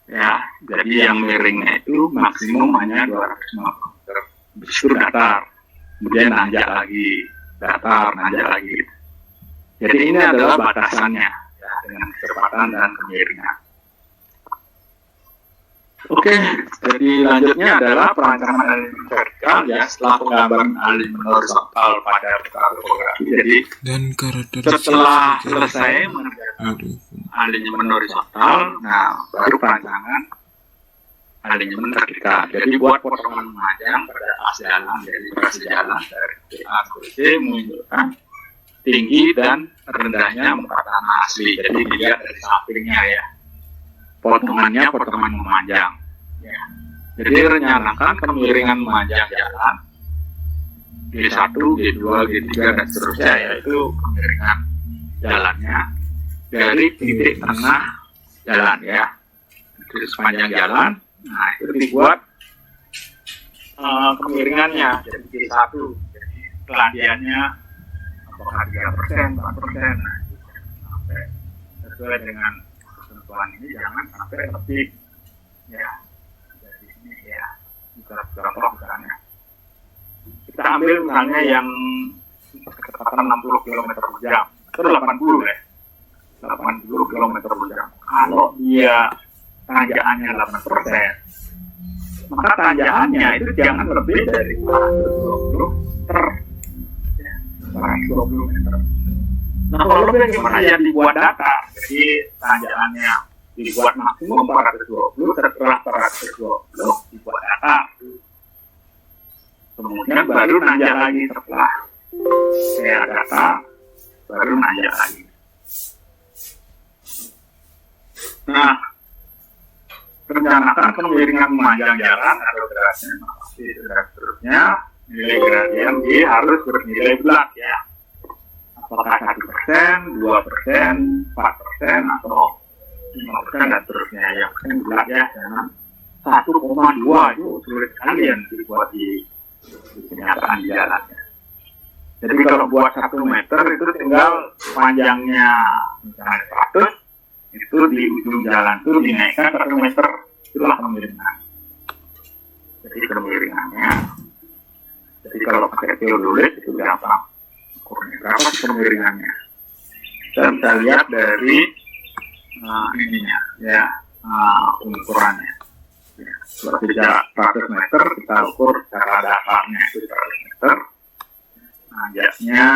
Ya, jadi yang miringnya itu maksimum hanya 250 meter, justru datar, kemudian nanjak lagi, datar, nanjak lagi. Jadi ini adalah batasannya ya, dengan kecepatan dan kemiringan. Oke, jadi lanjutnya adalah perancangan alignment vertikal ya, setelah penggambaran alignment horizontal pada peta topografi. Jadi setelah selesai mengerjakan alignment horizontal, nah baru perancangan alignment vertikal. Jadi buat potongan memanjang pada as jalan, dari lokasi jalan dari A ke C menunjukkan tinggi dan rendahnya muka tanah asli. Jadi dilihat dari sampingnya ya. Potongannya potongan memanjang. Ya. Jadi rencanakan kemiringan memanjang jalan G1, G2, G3 dan seterusnya, yaitu kemiringan jalannya dari titik tengah jalan ya. Jadi sepanjang jalan, nah itu dibuat kemiringannya jadi G1. Jadi kelandaiannya apakah 3%, 4%, nah, sampai sesuai dengan ketentuan ini jangan sampai lebih ya. Jadi ini ya contoh misalnya kita ambil misalnya yang kecepatan 60 km per jam itu 80 ya, 80 km per jam. Kalau dia tanjakannya 8%, maka tanjakannya itu jangan lebih dari 120 per 120 meter. Nah kalau lebih gimana ya, dibuat datar. Jadi tanjakannya dibuat maksimum 420, setelah 420 dibuat datar. Kemudian baru nanjak lagi setelah saya data, baru nanjak lagi. Nah, rencanakan kemiringan memanjang jalan atau gradien dan seterusnya. Nilai gradien G harus bernilai bulat ya. Apakah 1%, 2%, 4%, atau 5% dan seterusnya. Yang persen bulat ya, jangan 1,2 itu sulit sekali yang dibuat di kenyataan di jalannya. Jadi kalau buat 1 meter itu tinggal panjangnya misalnya 100, itu di ujung jalan itu dinaikkan 1 meter, itulah kemiringan. Jadi kemiringannya, jadi kalau pakai teodolit itu gampang ukurnya berapa kemiringannya. Dan kita lihat dari ininya ya, ukurannya. Ya, kalau jarak 100 meter kita ukur cara datarnya itu 100 meter, nanjaknya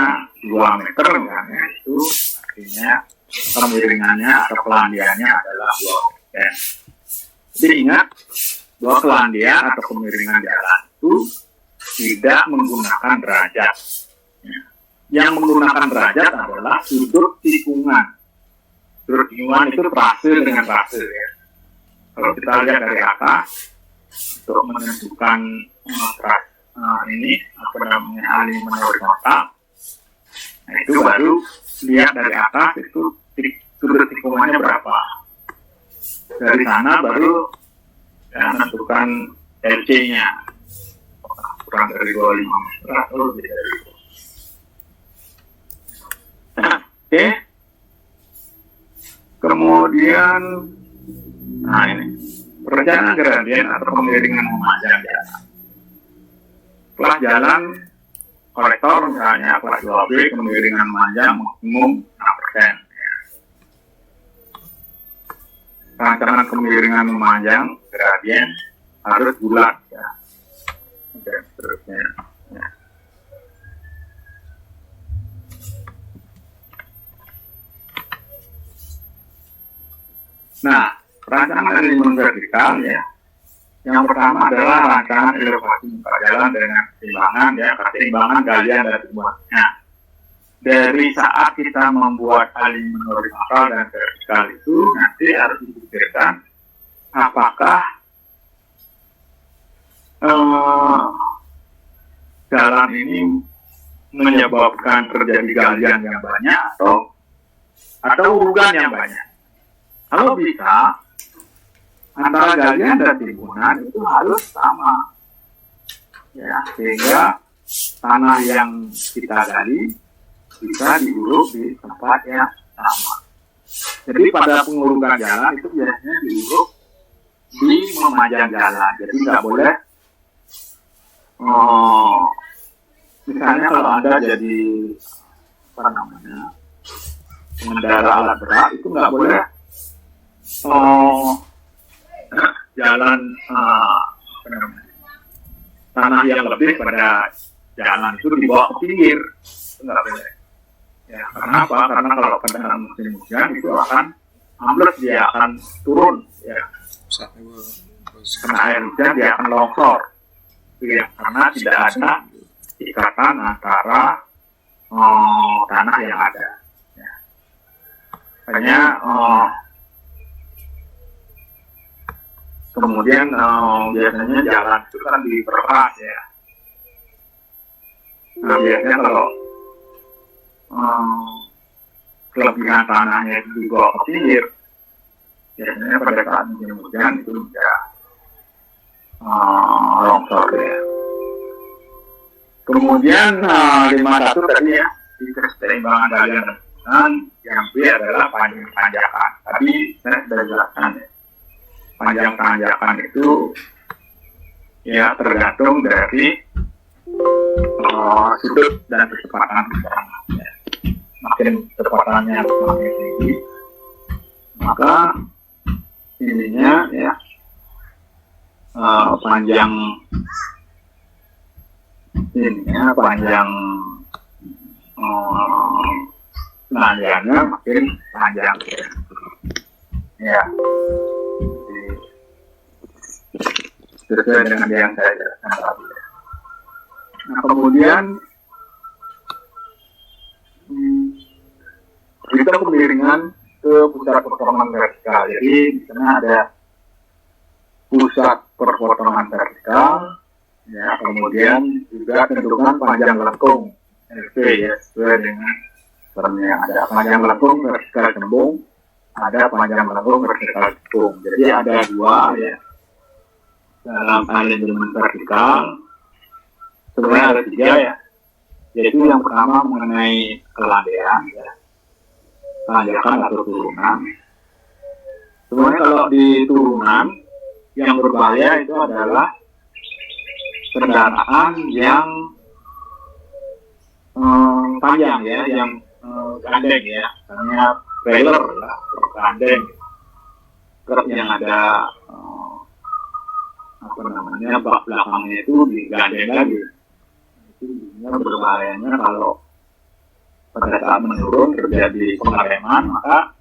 2 meter misalnya, itu artinya kemiringannya atau kelandaiannya adalah 2%. Jadi ingat bahwa kelandian atau kemiringan jalan itu tidak menggunakan derajat. Yang menggunakan derajat adalah sudut tikungan. Sudut tikungan itu trase dengan trase ya. Kalau kita lihat dari atas untuk menentukan ini apa namanya alim menurut nota, nah itu baru lihat dari atas itu sudut tikungannya berapa. Dari sana baru ya, menentukan LC-nya kurang dari 25 meter atau lebih dari itu. Oke. Kemudian, nah ini perencanaan gradien atau pemiringan memanjang jalan. Kelas jalan kolektor misalnya kelas 2B kemiringan memanjang maksimum 6%. Rancangan kemiringan memanjang gradien harus bulat ya. Oke, seterusnya. Ya. Nah, rancangan elemen vertikal ya. Yang pertama adalah rancangan elevasi muka jalan dengan keseimbangan ya, keseimbangan galian dan temuannya. Dari saat kita membuat alignment horizontal dan vertikal itu nanti harus dipikirkan apakah jalan ini menyebabkan terjadi galian yang banyak atau urugan yang banyak. Kalau bisa antara galian dan timbunan itu harus sama, ya sehingga tanah yang kita gali bisa diuruk di tempat yang sama. Jadi pada pengurukan jalan itu biasanya diuruk di memanjang jalan. Jadi nggak boleh, misalnya kalau Anda jadi apa namanya pengendara alat berat itu nggak boleh jalan tanah yang lebih pada jalan itu dibawa ke pinggir, itu nggak boleh. Ya, karena apa? Karena kalau kendaraan musim hujan itu akan ambles, dia akan turun, ya. Karena air hujan dia akan longsor, ya. Karena tidak ada ikatan antara tanah yang ada. Ya. Hanya kemudian biasanya jalan itu kan diperluas ya. Nah biasanya kalau kelebihan tanahnya itu dibawa ke pinggir, biasanya pada saat musim hujan itu bisa longsor ya. Kemudian 51 tadi ya, di keseimbangan galian dan yang B adalah panjang tanjakan. Tadi saya sudah jelaskan ya. Panjang tanjakan itu ya tergantung dari sudut dan kecepatan bersama. Ya. Makin kecepatannya semakin tinggi, maka ininya ya panjang tanjangnya makin panjang ya. Sesuai dengan yang saya jelaskan tadi. Nah kemudian kita kemiringan ke pusat perpotongan vertikal. Jadi di sana ada pusat perpotongan vertikal, ya kemudian juga tentukan panjang lekung LV ya sesuai dengan termnya. Ada panjang lekung vertikal cembung, ada panjang lekung vertikal cembung. Jadi ada dua ya. Dalam alignment vertikal sebenarnya ada tiga ya, yaitu yang pertama mengenai kelandaian ya, tanjakan atau turunan. Sebenarnya kalau di turunan yang berbahaya itu adalah kendaraan yang panjang ya, yang gandeng ya, misalnya trailer ya, gandeng, truk yang ada apa namanya bak belakangnya itu digandeng lagi. Itu berbahayanya kalau pada saat menurun terjadi pengereman, maka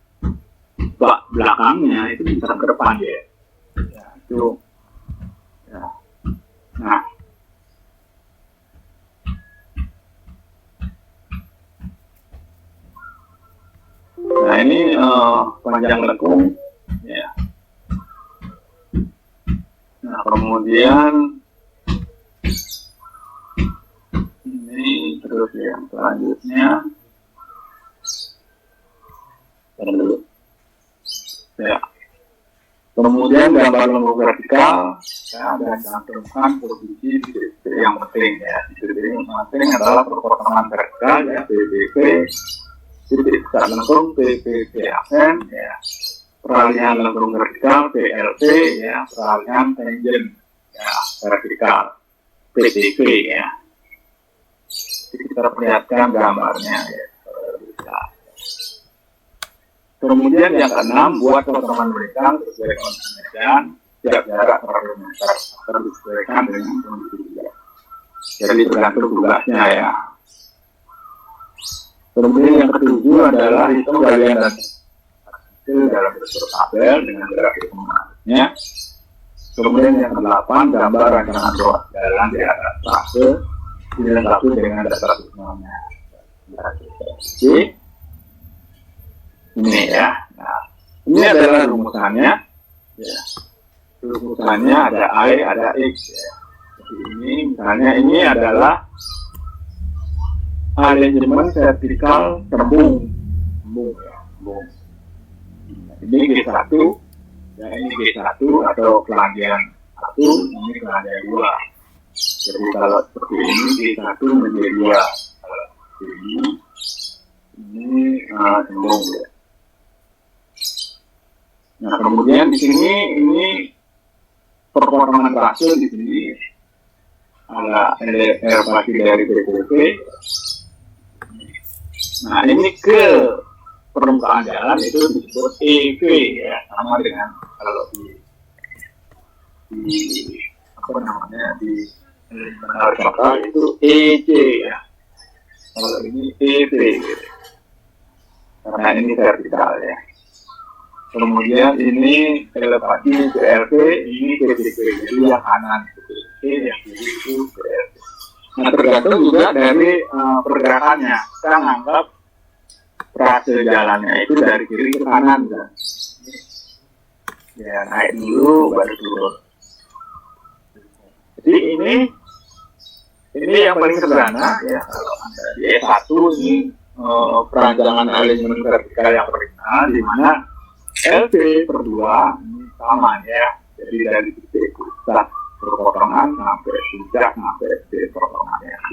bak belakangnya itu bisa ke depan ya. Ya, itu. Ya. Nah, ini panjang lekung. Ya. Nah, kemudian ini terus yang selanjutnya. Dulu. Ya. Kemudian gambar lengkung vertikal, ya, dan cantumkan posisi yang penting ya. Yang penting adalah perpotongan vertikal ya, PBP, titik pusat lengkung PPPAN ya, peralihan lengkung vertikal PLP ya, peralihan tangent ya vertikal PTV ya. Jadi kita perlihatkan gambarnya ya. Kemudian yang keenam, buat potongan vertikal sesuai kondisi medan, setiap jarak per meter harus disesuaikan dengan kondisi medan. Jadi tergantung tugasnya ya. Kemudian yang ketujuh adalah hitung galian dan hasil dalam bentuk tabel dengan grafik mengaturnya. Kemudian yang kedelapan, gambar rancangan ruas jalan di atas trase dilengkapi dengan data signalnya. Oke. Ini ya. Nah, ini adalah rumusannya. Ya. Rumusannya ada I, ada X. Ya. Jadi ini misalnya ini adalah alignment vertikal tembung. Ya, tembung. Ini G1, ya ini G1 atau kelandian 1, ini kelandian 2. Jadi kalau seperti ini G1 menjadi 2. Kalau seperti ini tembung ya. Nah, kemudian di sini ini perpotongan trase di sini ada elevasi dari PPP. Nah, ini ke permukaan jalan itu disebut EV ya, sama dengan kalau di apa namanya di benar kata itu EC ya. Kalau ini EV gitu. Karena ini vertikal ya. Kemudian ini elevasi PLP, ini PTP, jadi yang kanan PTP, yang kiri itu PLP. Nah, tergantung juga dari pergerakannya. Kita anggap trase jalannya itu dari kiri ke kanan kan. Ya, naik dulu baru turun. Jadi ini yang paling sederhana ya. Kalau Anda di E1 ini perancangan alignment vertikal yang pertama, di mana LP per 2 ini sama ya. Jadi dari titik pusat perpotongan sampai puncak sampai titik perpotongan yang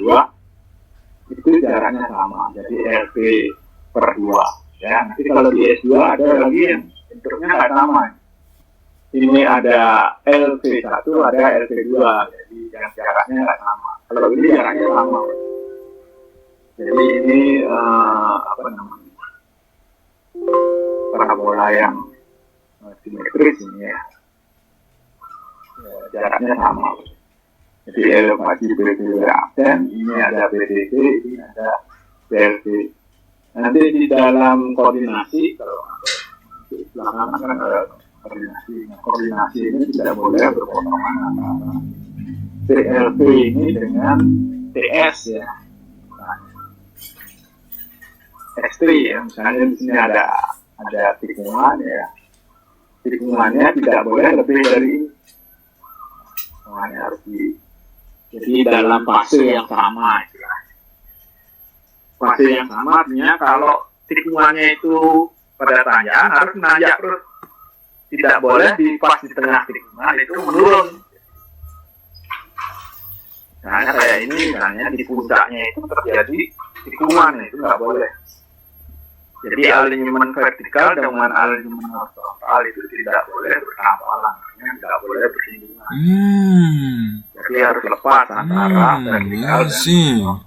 2 itu jaraknya sama. Jadi LP per 2 ya. Nanti kalau di S2 ada lagi yang bentuknya nggak sama. Ini ada LP1, ada LP2. Jadi yang jaraknya nggak sama. Kalau ini jaraknya sama. Jadi ini apa namanya? Parabola yang simetris ini ya. Jaraknya sama. Jadi elevasi PDP absen, ini ada PDP, ini ada PLP. Nanti di dalam koordinasi, kalau di belakang kan ada koordinasi. Nah, koordinasi ini tidak boleh berpotongan antara PLP ini dengan TS ya. S3 ya, misalnya di sini ada tikungan ya, tikungannya tidak boleh lebih dari tikungannya harus jadi dalam fase yang sama fase yang sama artinya kalau tikungannya itu pada tanjakan harus menanjak terus, tidak boleh pas di tengah tikungan itu menurun. Misalnya kayak ini misalnya di puncaknya itu terjadi tikungan itu nggak boleh. Jadi alignment vertikal dengan alignment horizontal itu tidak boleh bersamaan, tidak boleh bersinggungan. Jadi harus lepas antara vertikal dan horizontal.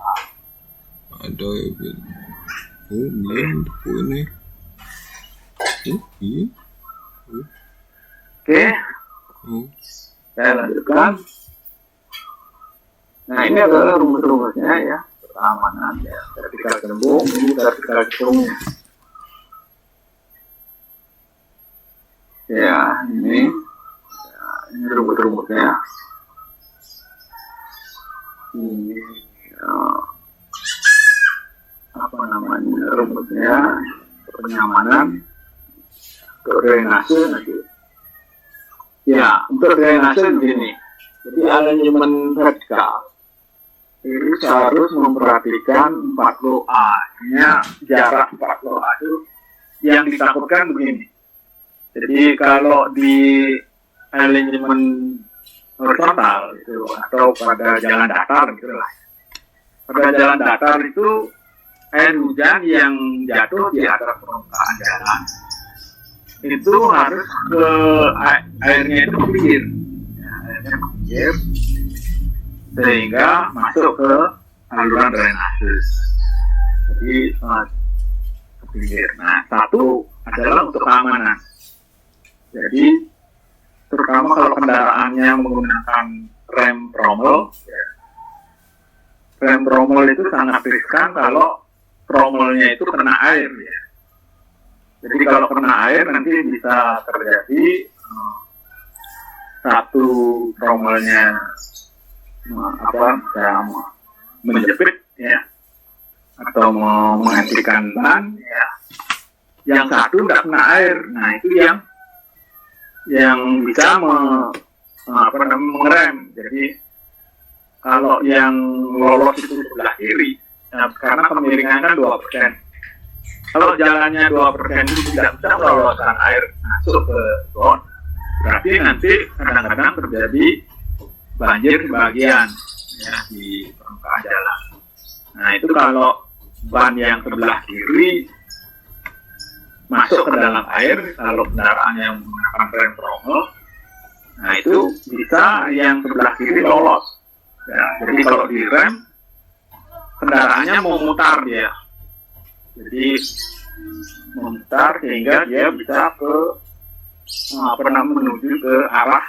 Ada ini. Oke. Saya lanjutkan. Nah, ini adalah rumus-rumusnya ya. Keamanan ya. Vertikal tembung, ini vertikal tembungnya. Ya, ini ini rumput-rumputnya. Ini apa namanya rumputnya, kenyamanan, untuk drainase nanti. Ya, untuk drainase begini. Jadi alignment vertikal itu harus memperhatikan 40A. Jarak 40A itu yang ditakutkan begini. Jadi kalau di alignment horizontal itu atau pada jalan datar gitu lah. Pada jalan datar itu air hujan yang jatuh di atas permukaan jalan itu harus ke airnya itu ke pinggir. Ya, airnya ke pinggir sehingga masuk ke saluran drainase. Jadi ke pinggir. Nah, satu adalah untuk keamanan. Jadi terutama kalau kendaraannya menggunakan rem trommel, ya. Rem trommel itu sangat riskan kalau trommelnya itu kena air. Ya. Jadi kalau kena air nanti bisa terjadi satu trommelnya menjepit ya, atau menghentikan ban ya. Yang satu nggak kena air. Nah itu yang bisa mengerem. Jadi kalau yang lolos itu sebelah kiri, nah, karena kemiringan kan 2%. Kalau jalannya 2% itu tidak bisa meloloskan air masuk ke got, berarti nanti kadang-kadang terjadi banjir sebagian ya, di permukaan jalan. Nah itu kalau ban yang sebelah kiri masuk ke dalam air, kalau kendaraan yang menggunakan rem trommel, nah itu bisa yang sebelah kiri lolos. Ya, jadi kalau direm, kendaraannya memutar dia. Jadi memutar sehingga dia bisa menuju ke arah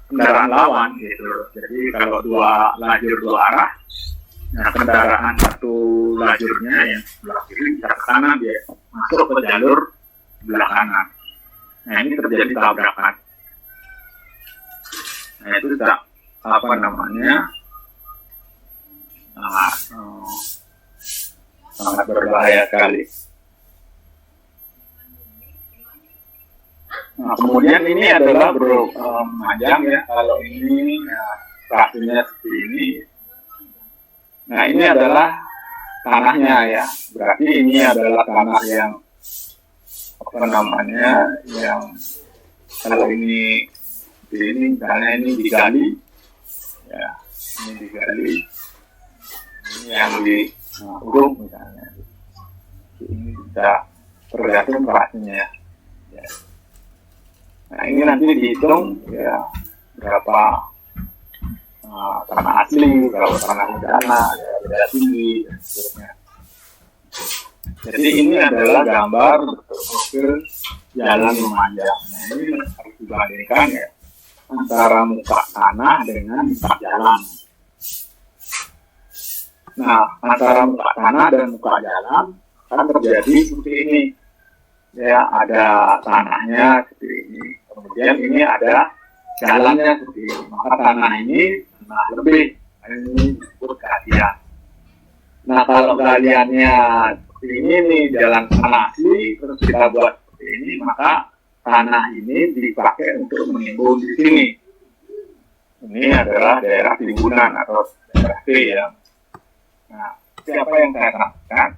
kendaraan lawan gitu. Jadi kalau dua lajur dua arah, nah kendaraan satu lajurnya yang sebelah kiri bisa ke kanan, dia masuk ke jalur sebelah kanan. Nah ini terjadi tabrakan. Nah itu sangat berbahaya sekali. Nah, kemudian ini adalah panjang ya. Kalau ini pastinya seperti ini. Nah ini adalah tanahnya ya. Berarti ini adalah tanah yang yang kalau ini misalnya ini digali, ya ini digali, ini yang diurung misalnya, ini bisa tergantung kerasnya. Ya. Nah ini nanti dihitung ya berapa tanah asli, berapa tanah udana, ya, beda tinggi dan seterusnya. Jadi ini adalah gambar profil jalan memanjang. Nah ini harus dibandingkan ya antara muka tanah dengan muka jalan. Nah, antara muka tanah dan muka jalan kan terjadi seperti ini. Ya, ada tanahnya seperti ini. Kemudian ini ada jalannya seperti ini. Maka tanah ini lebih. Ini disebut galian. Nah, kalau galiannya seperti ini nih, jalan tanah asli, terus kita buat seperti ini, maka tanah ini dipakai untuk menimbun di sini. Ini adalah daerah timbunan atau daerah T ya. Nah, siapa yang saya lakukan?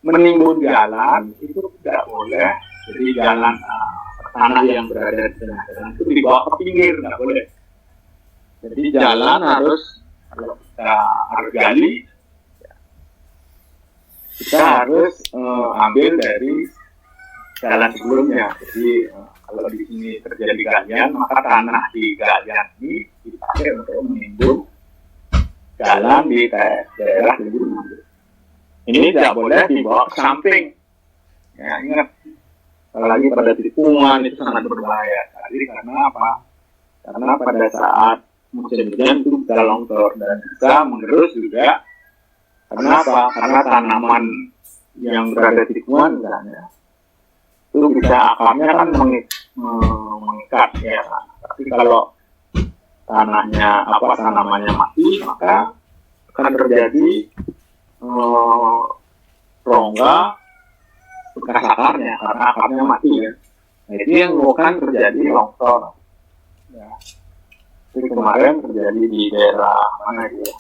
Menimbun jalan itu tidak boleh. Jadi jalan tanah yang berada di tengah jalan itu dibawa ke pinggir, tidak boleh. Jadi jalan harus, kalau kita harus gali, kita harus ambil dari jalan sebelumnya. Jadi kalau di sini terjadi galian, maka tanah di galian ini dipakai untuk menimbun jalan di daerah timbunan. Ini tidak boleh dibawa ke samping. Ya, ingat, apalagi pada tikungan itu sangat berbahaya. Jadi karena apa? Karena pada saat musim hujan itu bisa longsor dan bisa mengerus juga. Kenapa? Karena tanaman yang berada di tikungan misalnya itu bisa akarnya kan dekat ya. Tapi kalau tanamannya mati, maka akan terjadi rongga bekas akarnya karena akarnya mati ya. Nah, itu yang menyebabkan terjadi longsor. Ya. Jadi kemarin terjadi di daerah mana itu ya?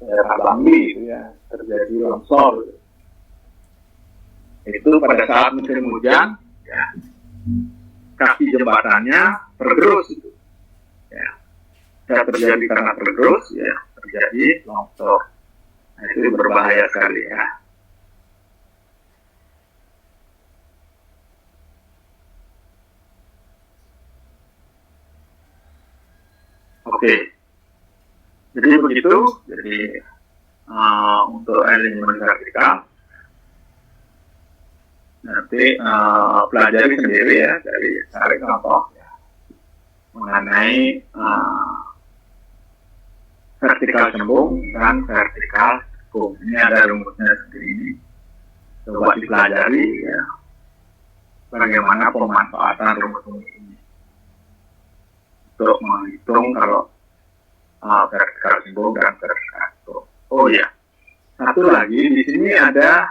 Daerah Bambi itu ya, terjadi longsor. Itu pada saat musim hujan, ya, kaki jembatannya tergerus itu. Ya. Terjadi karena tergerus, ya, terjadi longsor. Nah, itu berbahaya sekali ya. Oke, jadi begitu. Jadi untuk elemen vertikal nanti pelajari sendiri ya, dari cari contoh ya, mengenai vertikal cembung dan vertikal cekung. Ini ada rumusnya seperti ini. Coba dipelajari ya, bagaimana pemanfaatan rumus ini untuk menghitung kalau vertikal cembung dan vertikal cekung. Oh ya, satu lagi di sini ada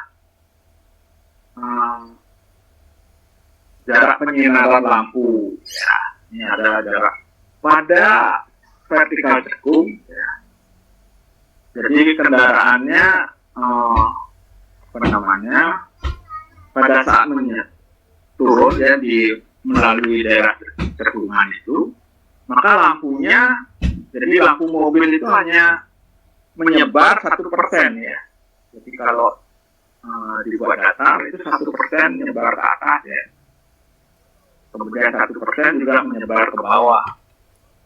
jarak penyinaran lampu. Ya, ini ada jarak pada vertikal cekung. Ya. Jadi kendaraannya pada saat turun ya melalui daerah cekungan itu, maka lampunya, jadi lampu mobil itu hanya menyebar 1% ya. Jadi kalau dibuat datar itu 1% menyebar ke atas ya. Kemudian 1% juga menyebar ke bawah.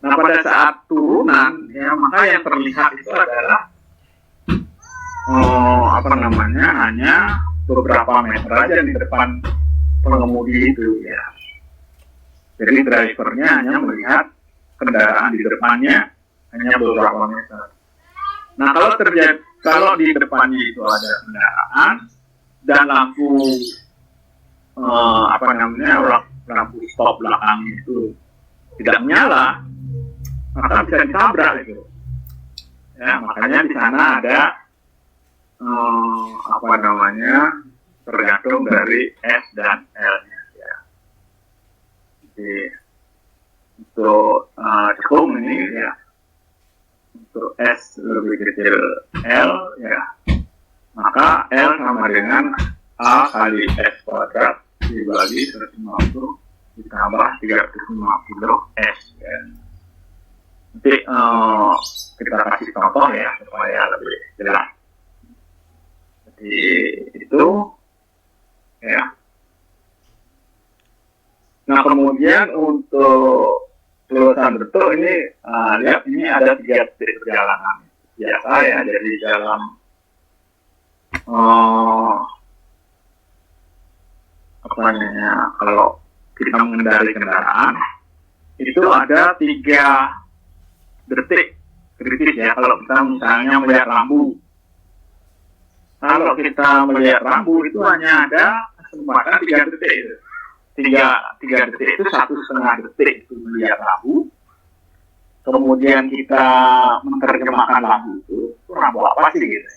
Nah pada saat turunan ya, maka yang terlihat itu adalah hanya beberapa meter aja di depan pengemudi itu ya. Jadi drivernya hanya melihat kendaraan di depannya hanya beberapa meter. Nah kalau di depannya itu ada kendaraan dan lampu lampu stop belakang itu tidak menyala, maka bisa ditabrak itu. Ya, makanya di sana ada tergantung dari S dan L-nya ya. Jadi untuk cekung ini ya, untuk S lebih kecil L ya, maka L sama dengan A kali S kuadrat dibagi 150 ditambah 350 S ya. Nanti kita kasih contoh ya supaya lebih jelas. Jadi itu ya. Nah kemudian untuk lulusan bentuk ini lihat ini ada 3 titik perjalanan biasa ya. Jadi dalam kalau kita mengendari kendaraan itu ada 3 detik kritis ya. Kalau kita misalnya melihat rambu, kalau kita melihat rambu itu hanya ada kesempatan 3 detik itu. 3 detik itu 1,5 detik itu melihat rambu. Kemudian kita menerjemahkan rambu itu rambu apa sih gitu.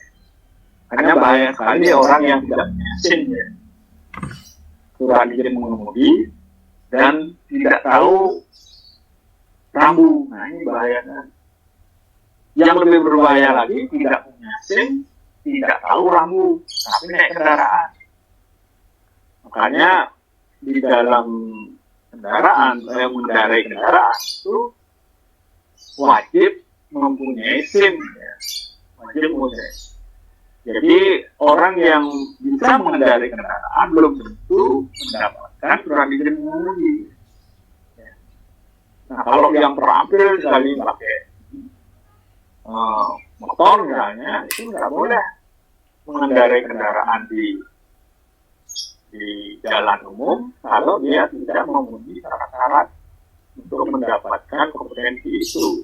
Hanya bahaya sekali orang yang tidak punya SIM ya, surat izin mengemudi dan tidak tahu rambu. Nah ini bahaya kan. Yang lebih berbahaya lagi tidak punya SIM, tidak tahu rambu, tapi naik kendaraan. Makanya di dalam kendaraan, yang mengendarai kendaraan itu wajib mempunyai SIM, ya. Wajib mempunyai. Jadi orang yang bisa mengendarai kendaraan belum tentu mendapatkan surat izin mengemudi. Nah kalau yang terampil sekali pakai motor misalnya, itu nggak boleh mengendarai kendaraan di jalan umum kalau dia tidak memenuhi syarat-syarat untuk mendapatkan kompetensi itu.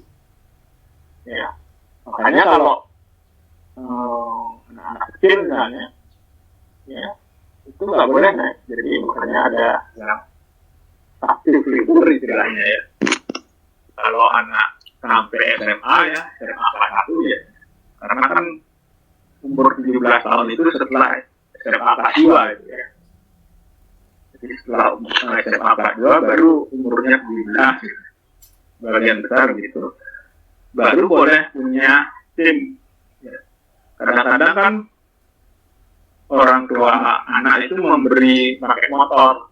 Ya, makanya kalau anak kecil misalnya, ya itu nggak boleh naik. Jadi makanya ada yang aktif libur istilahnya ya. Kalau anak sampai SMA ya, SMA kelas 1 ya. Karena kan umur 17 tahun itu setelah SMA kelas 2 gitu ya. Jadi setelah SMA kelas 2 baru umurnya 17 gitu. Bagian besar gitu. Baru boleh punya SIM. Ya. Kadang-kadang kan orang tua anak itu memberi pakai motor.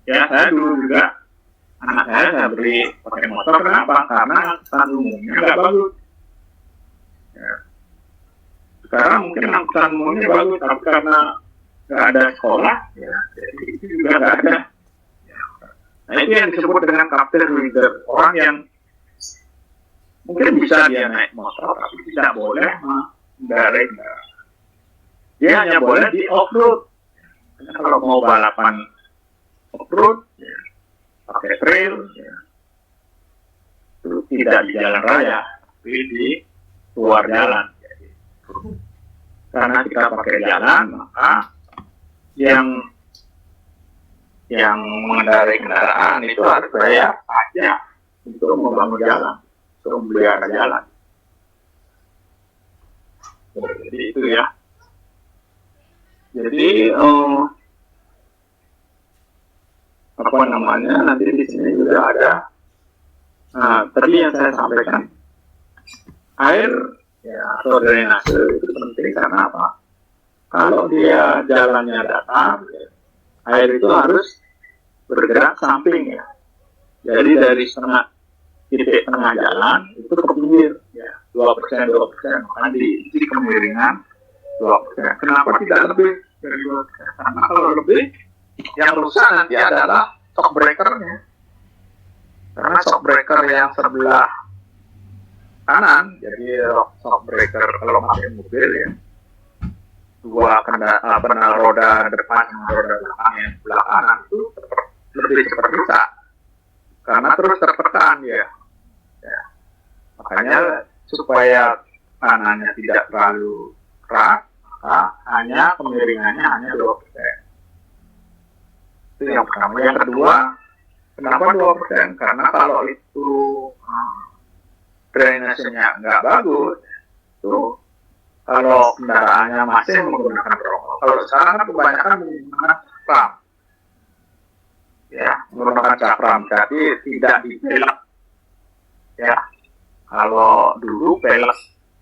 Ya, saya dulu juga anak saya beri pakai motor. Kenapa? Karena angkutan umumnya nggak bagus. Ya. Sekarang mungkin angkutan umumnya bagus, tapi karena nggak ada sekolah, ya, jadi itu juga nggak ada. Ya. Nah itu yang disebut dengan captive reader. Orang yang mungkin bisa dia naik motor, tapi tidak boleh mengendarai kendaraan. Dia hanya boleh di off-road. Karena kalau mau balapan off-road, ya, pakai trail, ya, itu tidak di jalan raya, tapi di luar jalan. Jadi, karena kita pakai jalan, maka yang mengendarai kendaraan itu harus bayar pajak untuk membangun jalan, untuk memelihara jalan. Jadi itu ya. Jadi apa namanya, nanti di sini juga ada. Nah, tadi yang saya sampaikan, air ya atau drainase itu penting karena apa? Kalau dia jalannya datar, ya, air itu harus bergerak samping ya. Jadi dari titik tengah jalan itu ke pinggir ya, 2%, maka diisi kemiringan 2%. Kenapa tidak lebih dari 2%? Karena kalau lebih, yang rusak nanti adalah shock breaker-nya. Karena shock breaker yang sebelah kanan, jadi shock breaker kalau pakai mobil ya, dua penal roda depan dan roda belakang yang sebelah kanan itu lebih cepat rusak karena terus tertekan ya. Makanya supaya kanannya tidak terlalu keras, maka hanya kemiringannya hanya 2%. Itu yang pertama. Yang kedua, kenapa 2%? Karena kalau itu drainasenya nggak bagus, itu kalau kendaraannya masih menggunakan tromol. Kalau sekarang kan kebanyakan menggunakan cakram, ya, menggunakan cakram, jadi tidak dipelek, ya. Kalau dulu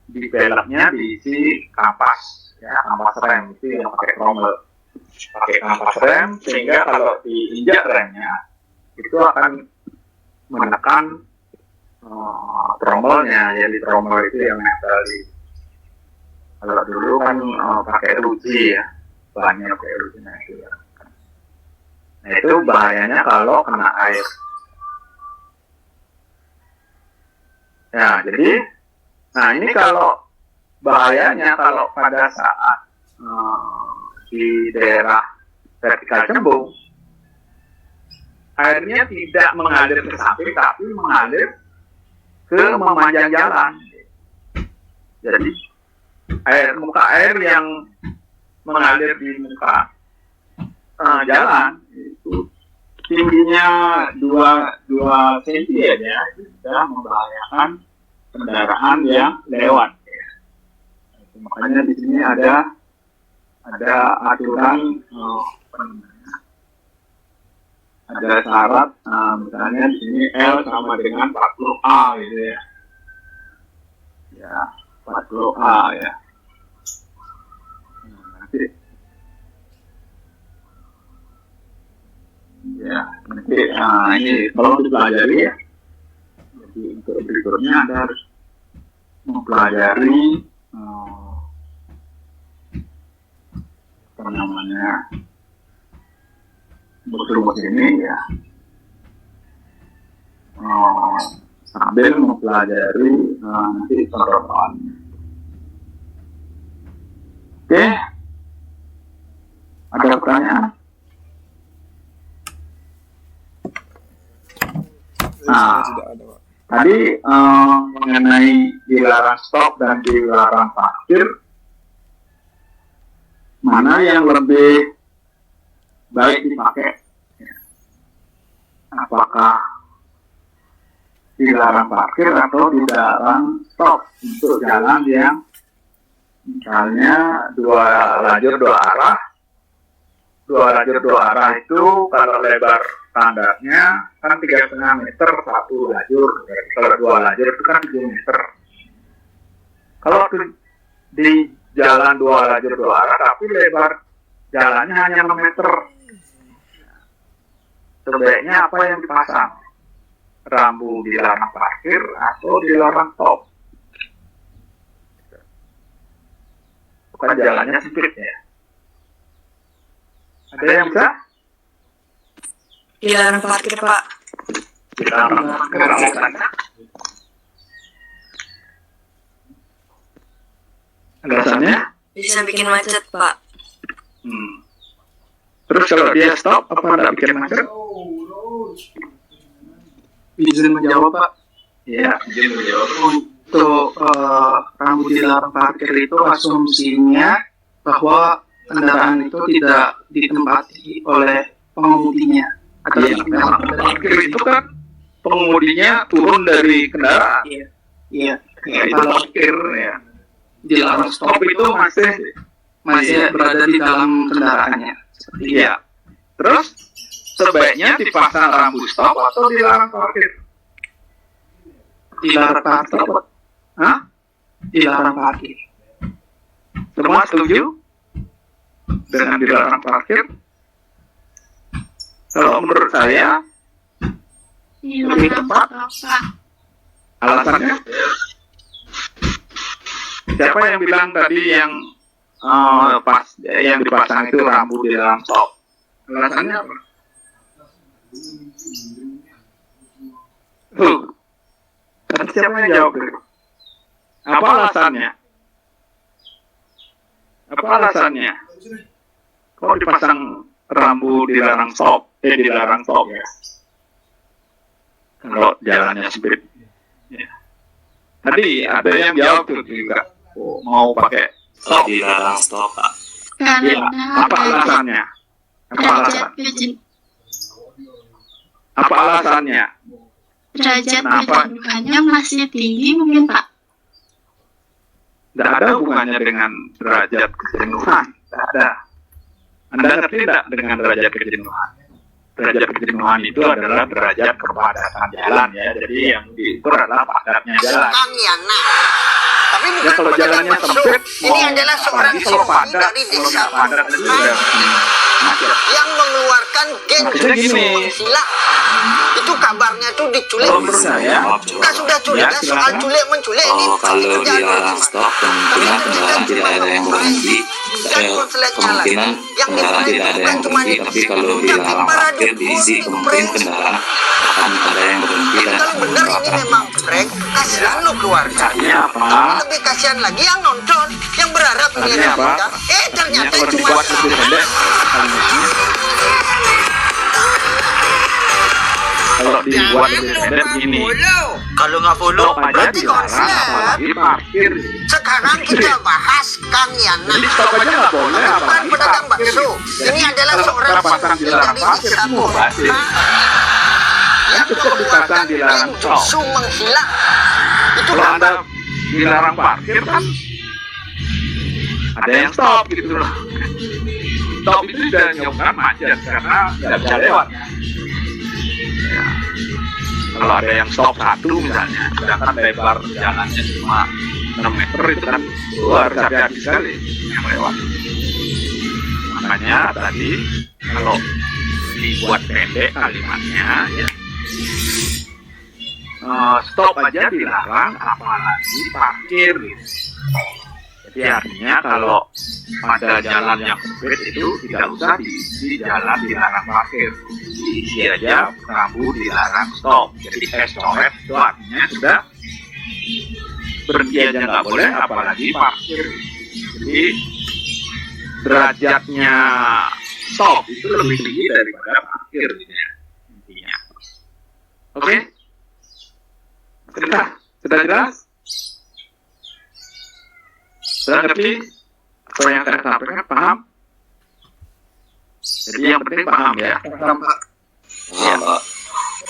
di peleknya diisi kampas, ya, kampas rem itu yang pakai tromol, pakai kampas rem, sehingga kalau diinjak remnya itu akan menekan tromolnya, jadi tromol itu yang nempel di. Kalau dulu kan pakai ruji ya, bahannya pakai ruji. Nah itu bahayanya kalau kena air. Ya, jadi, nah ini kalau bahayanya kalau pada saat di daerah vertikal cembung, airnya tidak mengalir ke samping, tapi mengalir ke memanjang jalan. Jadi muka air yang mengalir di muka jalan itu tingginya 2 cm ya, bisa membahayakan kendaraan yang lewat. Makanya di sini ada aturan, ada syarat, misalnya di sini L sama dengan 40A gitu ya. Ya, 40A ya. Nanti ini kalau dipelajari ya. Jadi untuk berikutnya Anda harus mempelajari apa namanya, bus ini ya, sambil mempelajari nanti contoh-contohnya. Oke, ada pertanyaan? Nah, tadi mengenai dilarang stop dan dilarang parkir, mana yang lebih baik dipakai? apakah dilarang parkir atau dilarang stop untuk jalan yang misalnya dua lajur dua arah itu kalau lebar standarnya kan 3,5 meter satu lajur. Kalau dua lajur itu kan 7 meter. Kalau di jalan dua lajur dua arah tapi lebar jalannya hanya 6 meter, sebaiknya apa yang dipasang? Rambu dilarang parkir atau dilarang stop? Bukan jalannya sempit ya. Ada yang bisa? Dilarang parkir, Pak. Dilarang parkir alasannya? Alasannya? Bisa bikin macet, Pak. Terus kalau dia stop, apa enggak bikin macet? Izin menjawab, Pak. Iya, izin menjawab. Untuk rambu dilarang parkir itu asumsinya bahwa kendaraan itu tidak ditempati oleh pengemudinya. Atau Parkir itu kan pengemudinya turun dari kendaraan. Iya. Ya, itu parkir ya. Dilarang stop Stop itu masih berada di dalam kendaraannya. iya. Terus sebaiknya dipasang rambu stop atau dilarang parkir? Dilarang parkir. Hah? Dilarang parkir. Semua setuju dengan dilarang parkir? Kalau menurut saya lebih tepat. Alasannya? Siapa yang bilang tadi yang yang dipasang itu rambu dilarang stop? Alasannya apa? Tadi siapa yang jawab itu? Apa alasannya? Apa alasannya? Kok dipasang rambu dilarang stop? Dilarang stop ya. Kalau jalannya sempit. Ya. Tadi ada yang jawab tuh juga. Oh, mau pakai stop. Dilarang stop, Pak. Ya. Apa alasannya? Apa alasan? Apa alasannya? Derajat Kenapa? kejenuhannya masih tinggi mungkin, Pak. Tidak ada hubungannya dengan derajat kejenuhan. Tidak ada. Anda ngerti tidak dengan derajat kejenuhan? Derajat kejenuhan itu adalah derajat kepadatan jalan ya. Jadi yang diukur adalah padatnya jalan. Tapi Ya kalau jalannya sempit, ini adalah seorang kalau siswi padat, dari kalau desa nggak padat itu udah macet. yang mengeluarkan geng Maksudnya gini. sila. Itu kabarnya tuh diculik. Kalau menurut saya, Kita sudah curiga Ya, soal silakan. culik menculik ini. Kalau dilarang stop, kemungkinan kendaraan tidak ada yang berhenti. Kemungkinan kendaraan tidak ada yang berhenti. Tapi kalau dilarang parkir diisi, kemungkinan kendaraan akan ada yang berhenti dan Kalau benar ini akan memang prank, kasihan lo keluarga. Artinya apa? Lebih kasihan lagi yang nonton, yang berharap ini Artinya apa? realita. Ternyata Kalau cuma dibuat lebih pendek kalimatnya. Kalau dibuat lebih pendek begini. Kalau nggak follow, Stop aja berarti dilarang, konslet. apalagi parkir. Sekarang kita bahas Kang Yana. Jadi stop aja nggak boleh, Bukan apalagi pedagang parkir. bakso. Jadi, Ini adalah kalau seorang kita pasang santri dilarang dari parkir, desa semua pasti. yang Cukup dipasang dilarang stop. Su menghilang. Itu Kalau kabar. Anda dilarang parkir kan ada yang stop gitu loh. Stop itu sudah menyebabkan macet karena nggak bisa lewat. Ya. Kalau ada yang stop satu misalnya, sedangkan lebar jalannya cuma 6 meter itu kan luar hati-hati sekali yang lewat. Makanya tadi kalau dibuat pendek kalimatnya ya. Stop aja dilarang, apalagi parkir gitu. Jadi artinya kalau pada jalan yang sempit itu tidak usah diisi jalan dilarang parkir, diisi aja rambu dilarang stop. Jadi coret itu artinya sudah berhenti aja nggak boleh, apalagi parkir. Jadi derajatnya stop itu lebih tinggi daripada parkir intinya. Oke? Sudah jelas? Sudah ngerti apa yang saya sampaikan? Paham? Jadi yang penting paham ya. Paham, Pak. Pak.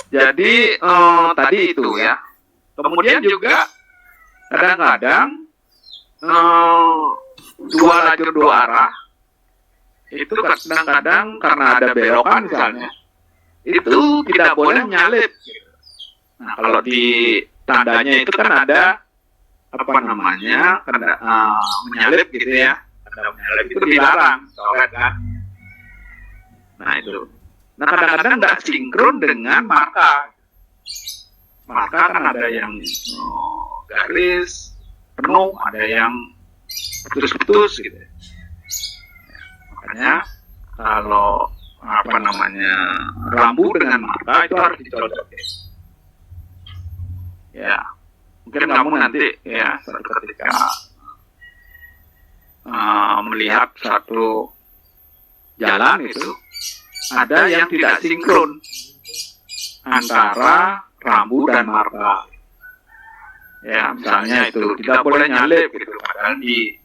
Jadi tadi itu ya. Kemudian juga kadang-kadang dua lajur dua arah itu kadang-kadang karena ada belokan misalnya itu tidak boleh menyalip. Nah, kalau di tandanya itu kan ada apa namanya menyalip gitu ya. Ada menyalip itu dilarang, coret kan. Nah itu. Nah kadang-kadang nggak sinkron dengan marka. Marka kan ada yang garis penuh, ada yang putus-putus gitu. Makanya kalau apa namanya rambu dengan marka itu harus dicocok. Ya, mungkin kamu nanti ya ketika melihat satu jalan itu ada yang tidak sinkron antara rambu dan marka. Ya, misalnya itu tidak boleh nyalip gitu. Padahal di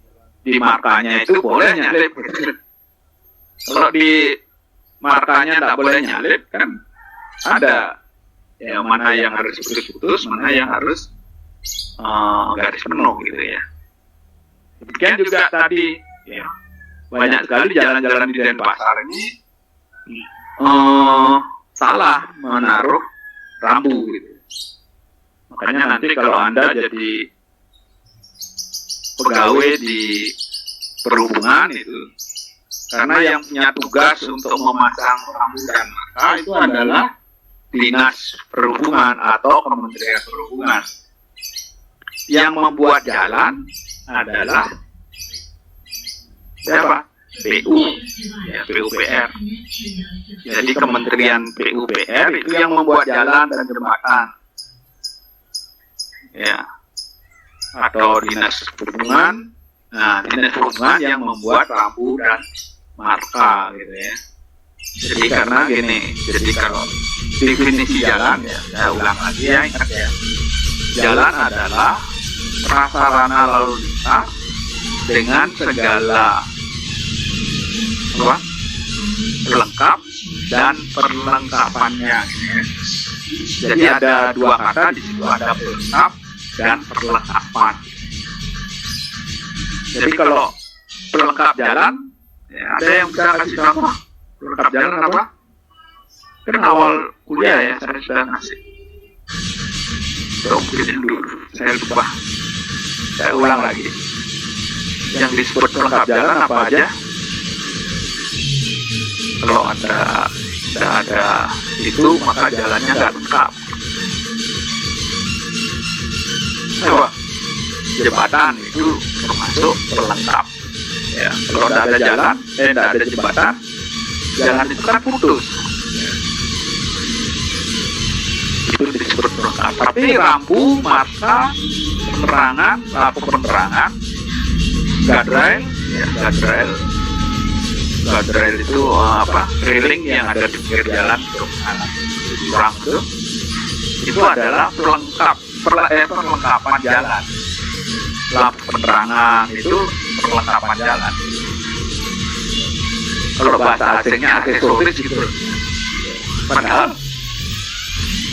markanya itu boleh nyalip. Gitu. Kalau di markanya tidak boleh nyalip kan ada ya mana yang harus putus-putus, mana yang harus garis penuh gitu ya. Demikian juga tadi ya banyak sekali jalan-jalan di Denpasar ini salah menaruh rambu gitu. Makanya nanti kalau Anda jadi pegawai di perhubungan itu, karena yang punya tugas untuk memasang rambu dan marka itu adalah Dinas Perhubungan atau Kementerian Perhubungan. Yang membuat jalan adalah siapa? PU, ya, PUPR. Jadi Kementerian PUPR itu yang membuat jalan dan jembatan. Ya. Atau Dinas Perhubungan. Nah, Dinas Perhubungan yang membuat rambu dan marka gitu ya. Jadi karena gini, jadi kalau definisi jalan ya, saya ulang lagi ya, ingat ya. Jalan adalah prasarana lalu lintas dengan segala pelengkap dan perlengkapannya. Jadi ada dua kata di situ, ada pelengkap dan perlengkapan. Jadi kalau pelengkap jalan, ya, ada yang bisa kasih contoh pelengkap jalan apa? Kan awal kuliah ya saya sudah ngasih. Mungkin dulu saya lupa. Saya ulang lagi. Yang disebut pelengkap jalan apa aja? Kalau tidak ada itu maka jalannya nggak lengkap. Coba jembatan itu termasuk pelengkap. Ya, kalau tidak ada jalan, tidak ada jembatan, jalan itu kan putus. Itu disebut pelengkap. Tapi rambu, marka, penerangan, lampu penerangan, guardrail, ya, guardrail itu railing yang ada di pinggir jalan kurang itu adalah perlengkapan jalan. Lampu penerangan itu perlengkapan jalan. Kalau bahasa asingnya aksesoris gitu. Padahal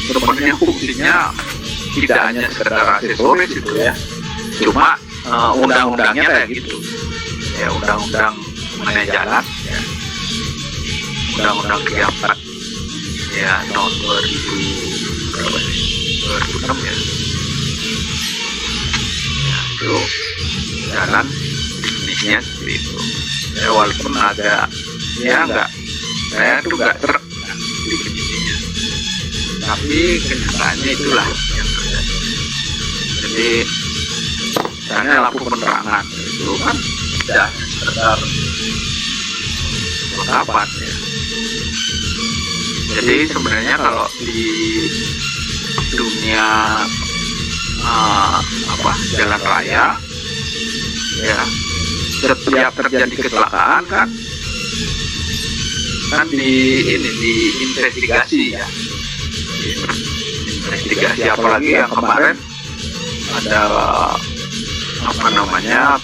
sebenarnya fungsinya tidak hanya sekedar aksesoris gitu ya. Cuma undang-undangnya kayak gitu. Ya, undang-undang mengenai jalan ya. Undang-undang 34 ya tahun 2006 ya. Ya itu jalan definisinya seperti itu. Ya walaupun ada ya saya tuh nggak definisinya. Tapi kenyataannya itulah yang terjadi. Jadi misalnya lampu penerangan itu kan tidak sekedar pelengkapan ya. Jadi sebenarnya kalau di dunia jalan raya ya, setiap terjadi kecelakaan kan diinvestigasi ya. Investigasi apalagi yang kemarin ada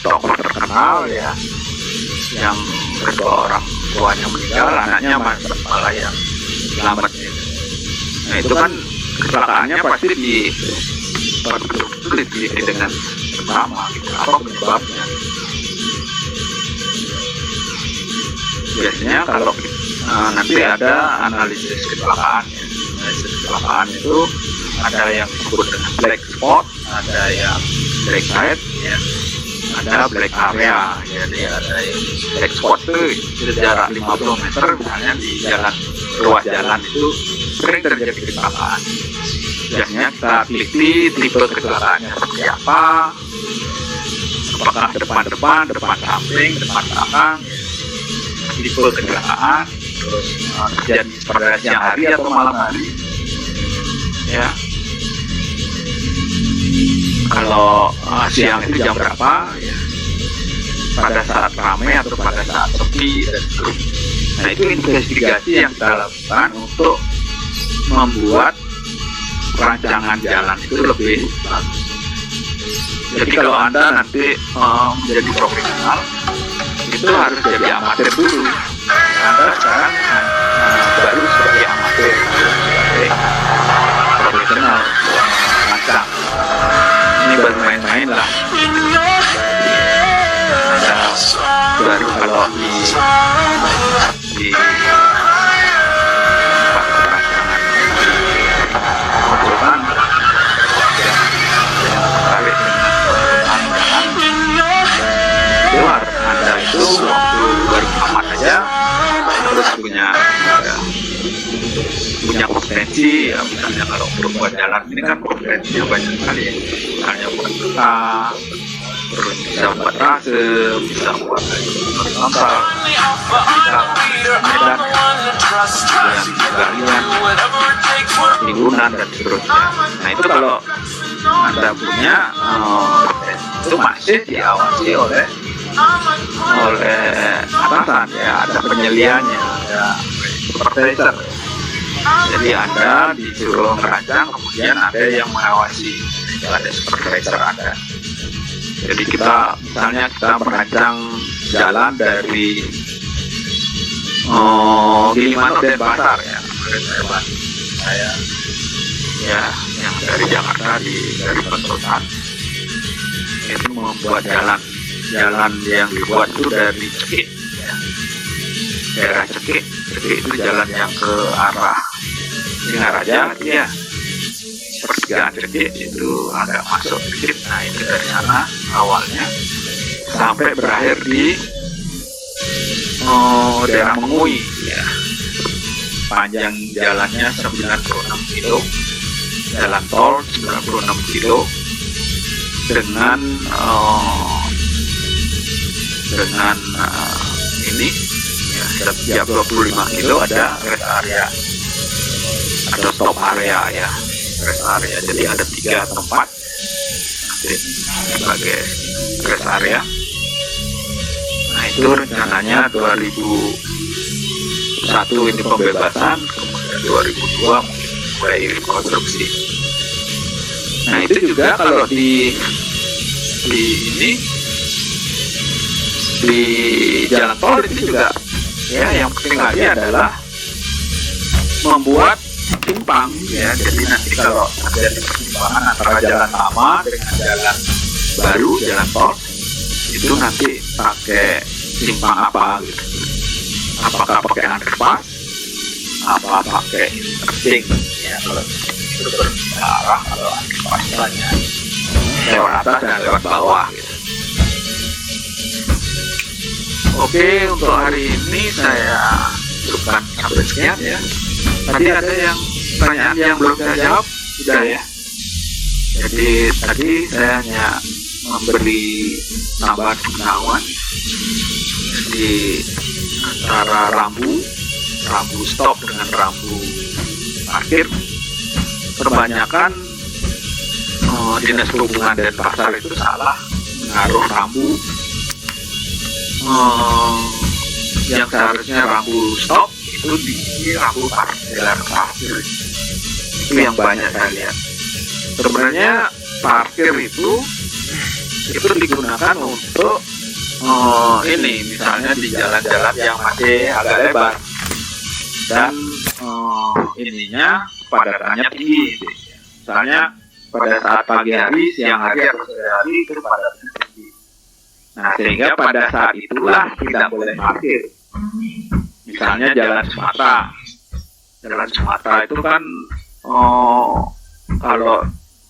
tokoh terkenal ya yang kedua orang tuanya meninggal, anaknya malah yang selamat ya. Nah itu kan kecelakaannya pasti diteliti dengan pertama gitu. Apa penyebabnya. Biasanya kalau nanti ada analisis kecelakaan ya. Analisis kecelakaan itu ada yang disebut dengan black spot, ada yang black side ya, ada black area. Jadi ada yang black spot itu jarak 50 meter misalnya di ruas jalan itu sering terjadi kecelakaan. Biasanya kita teliti tipe kecelakaannya seperti apa, apakah depan-depan, depan samping, depan belakang, tipe kecelakaan, terus terjadi pada siang hari atau malam hari, ya. Kalau siang itu jam berapa, ya. Pada saat ramai atau pada saat sepi dan seterusnya. Nah itu investigasi yang kita lakukan untuk membuat rancangan jalan itu lebih bagus. Jadi kalau Anda nanti menjadi profesional, itu harus jadi amatir dulu. Anda sekarang baru sebagai amatir, sebagai profesional rancang. Ini baru main-main lah. Baru kalau di rancangan luar Anda itu waktu baru amat aja terus punya potensi ya, misalnya kalau berbuat jalan ini kan potensinya banyak sekali ya, misalnya buat peta, terus bisa buat rase, bisa buat horizontal, bisa medan, galian, timbunan dan seterusnya. Nah itu kalau Anda punya itu masih diawasi oleh atasan ya, ada penyeliannya, ada supervisor. Jadi Anda disuruh merancang, kemudian ada yang mengawasi, ada supervisor Anda. Jadi kita misalnya kita merancang jalan dari Gilimanuk dan Pasar ya, saya ya yang dari Jakarta dari Petrosan itu membuat jalan yang dibuat itu dari Cekik ya. Daerah Cekik itu jalan yang ke arah Singaraja ya, pertigaan Cekik itu agak masuk sedikit. Nah itu dari sana awalnya sampai berakhir di daerah Mengui ya. Panjang jalannya 96 kilo, jalan tol 96 kilo dengan ini ya, setiap 25 kilo ada rest area atau stop area ya, rest area. Jadi ada 3 tempat sebagai rest area. Nah itu rencananya 2001 ini pembebasan, kemudian 2002 mungkin mulai rekonstruksi. Nah itu juga kalau di jalan tol itu juga ya, yang penting lagi adalah membuat simpang ya. Jadi nanti kalau ada persimpangan antara jalan lama dengan jalan baru, jalan tol itu nanti pakai simpang apa gitu, apakah pakai underpass, apa pakai intersing ya. Kalau itu berarah, kalau underpassnya lewat atas dan lewat bawah gitu. Oke, untuk hari ini saya cukupkan sampai sekian ya. Tadi ada yang pertanyaan yang belum saya jawab, sudah ya. Jadi tadi saya hanya memberi tambahan pengetahuan di antara rambu stop dengan rambu parkir. Kebanyakan dinas perhubungan dan pasar itu salah menaruh rambu yang seharusnya rambu stop itu di rambu parkir. Itu yang banyak saya lihat. Sebenarnya parkir itu digunakan untuk ini misalnya di jalan-jalan yang masih agak lebar dan ininya kepadatannya tinggi. Misalnya pada saat pagi hari, siang hari, atau sore hari itu kepadatannya tinggi. Nah, sehingga pada saat itulah tidak boleh parkir. Misalnya Jalan Sumatera. Jalan Sumatera itu kan kalau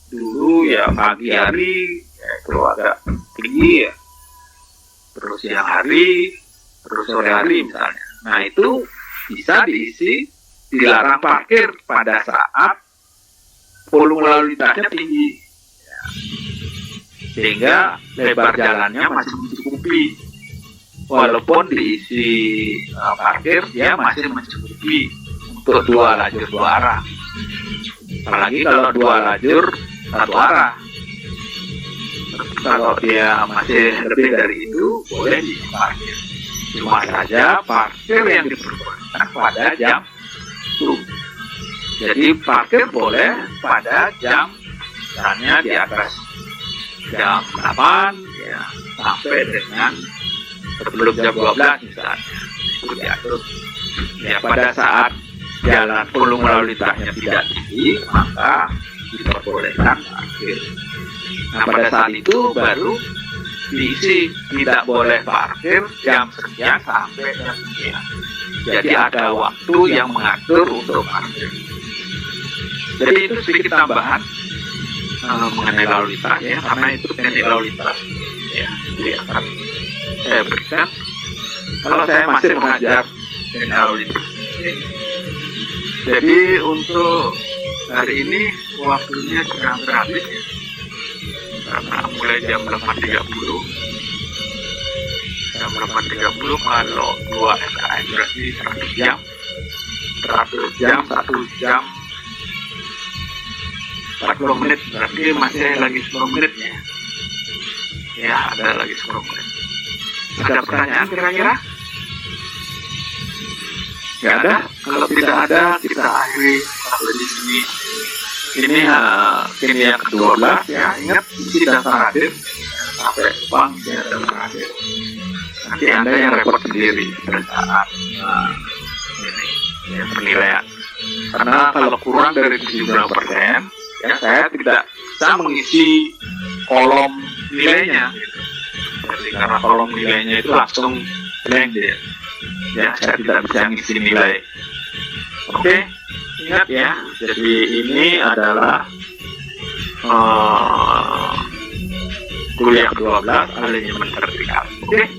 dulu ya pagi hari ya itu agak tinggi ya. Terus siang hari, terus sore hari misalnya. Nah, itu bisa diisi dilarang parkir pada saat volume lalu lintasnya tinggi. Ya. Sehingga lebar jalannya masih mencukupi. Walaupun diisi parkir, dia masih mencukupi untuk 2 lajur 2 arah. Apalagi kalau 2 lajur 1 arah. Kalau dia masih lebih dari itu, boleh diparkir. Cuma saja parkir yang diperbolehkan pada jam 10. Jadi parkir boleh pada jam, misalnya di atas jam 8 ya, sampai dengan sebelum jam 12 misalnya. Itu diatur. Ya, pada saat jalan volume lalu lintasnya tidak tinggi, maka diperbolehkan parkir. Nah, pada saat itu baru diisi tidak boleh parkir jam sekian sampai jam sekian. Jadi ada waktu yang mengatur untuk parkir. Jadi itu sedikit tambahan mengenai lalu lintas ya, karena itu teknik lalu lintas ya, jadi akan saya berikan kalau saya masih mengajar teknik lalu lintas. Jadi untuk hari ini waktunya sudah habis ya. Karena mulai jam 8.30 kalau 2 SKM berarti 100 jam 1 jam 40 menit berarti masih lagi 10 menit ya, ada lagi 10 menit. Ada pertanyaan kira-kira? Nggak ada? Kalau tidak ada kita akhiri di sini. Ini yang ke-12 ya, ingat tidak hadir sampai bang ya dasar hadir. Nanti Anda yang repot sendiri pada saat ini ya, penilaian. Karena kalau kurang dari 70% ya saya tidak bisa mengisi kolom nilainya. Jadi karena kolom nilainya itu langsung blank dia. Ya, saya tidak bisa ngisi nilai. Oke. Ingat ya, jadi ini adalah kuliah ke-12 manajemen vertikal. Oke,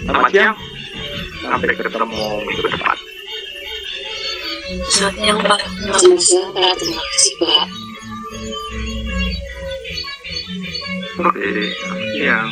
selamat siang, sampai ketemu minggu depan. Selamat siang, Pak. Selamat siang, Pak. Terima kasih, Pak. Oke, selamat siang.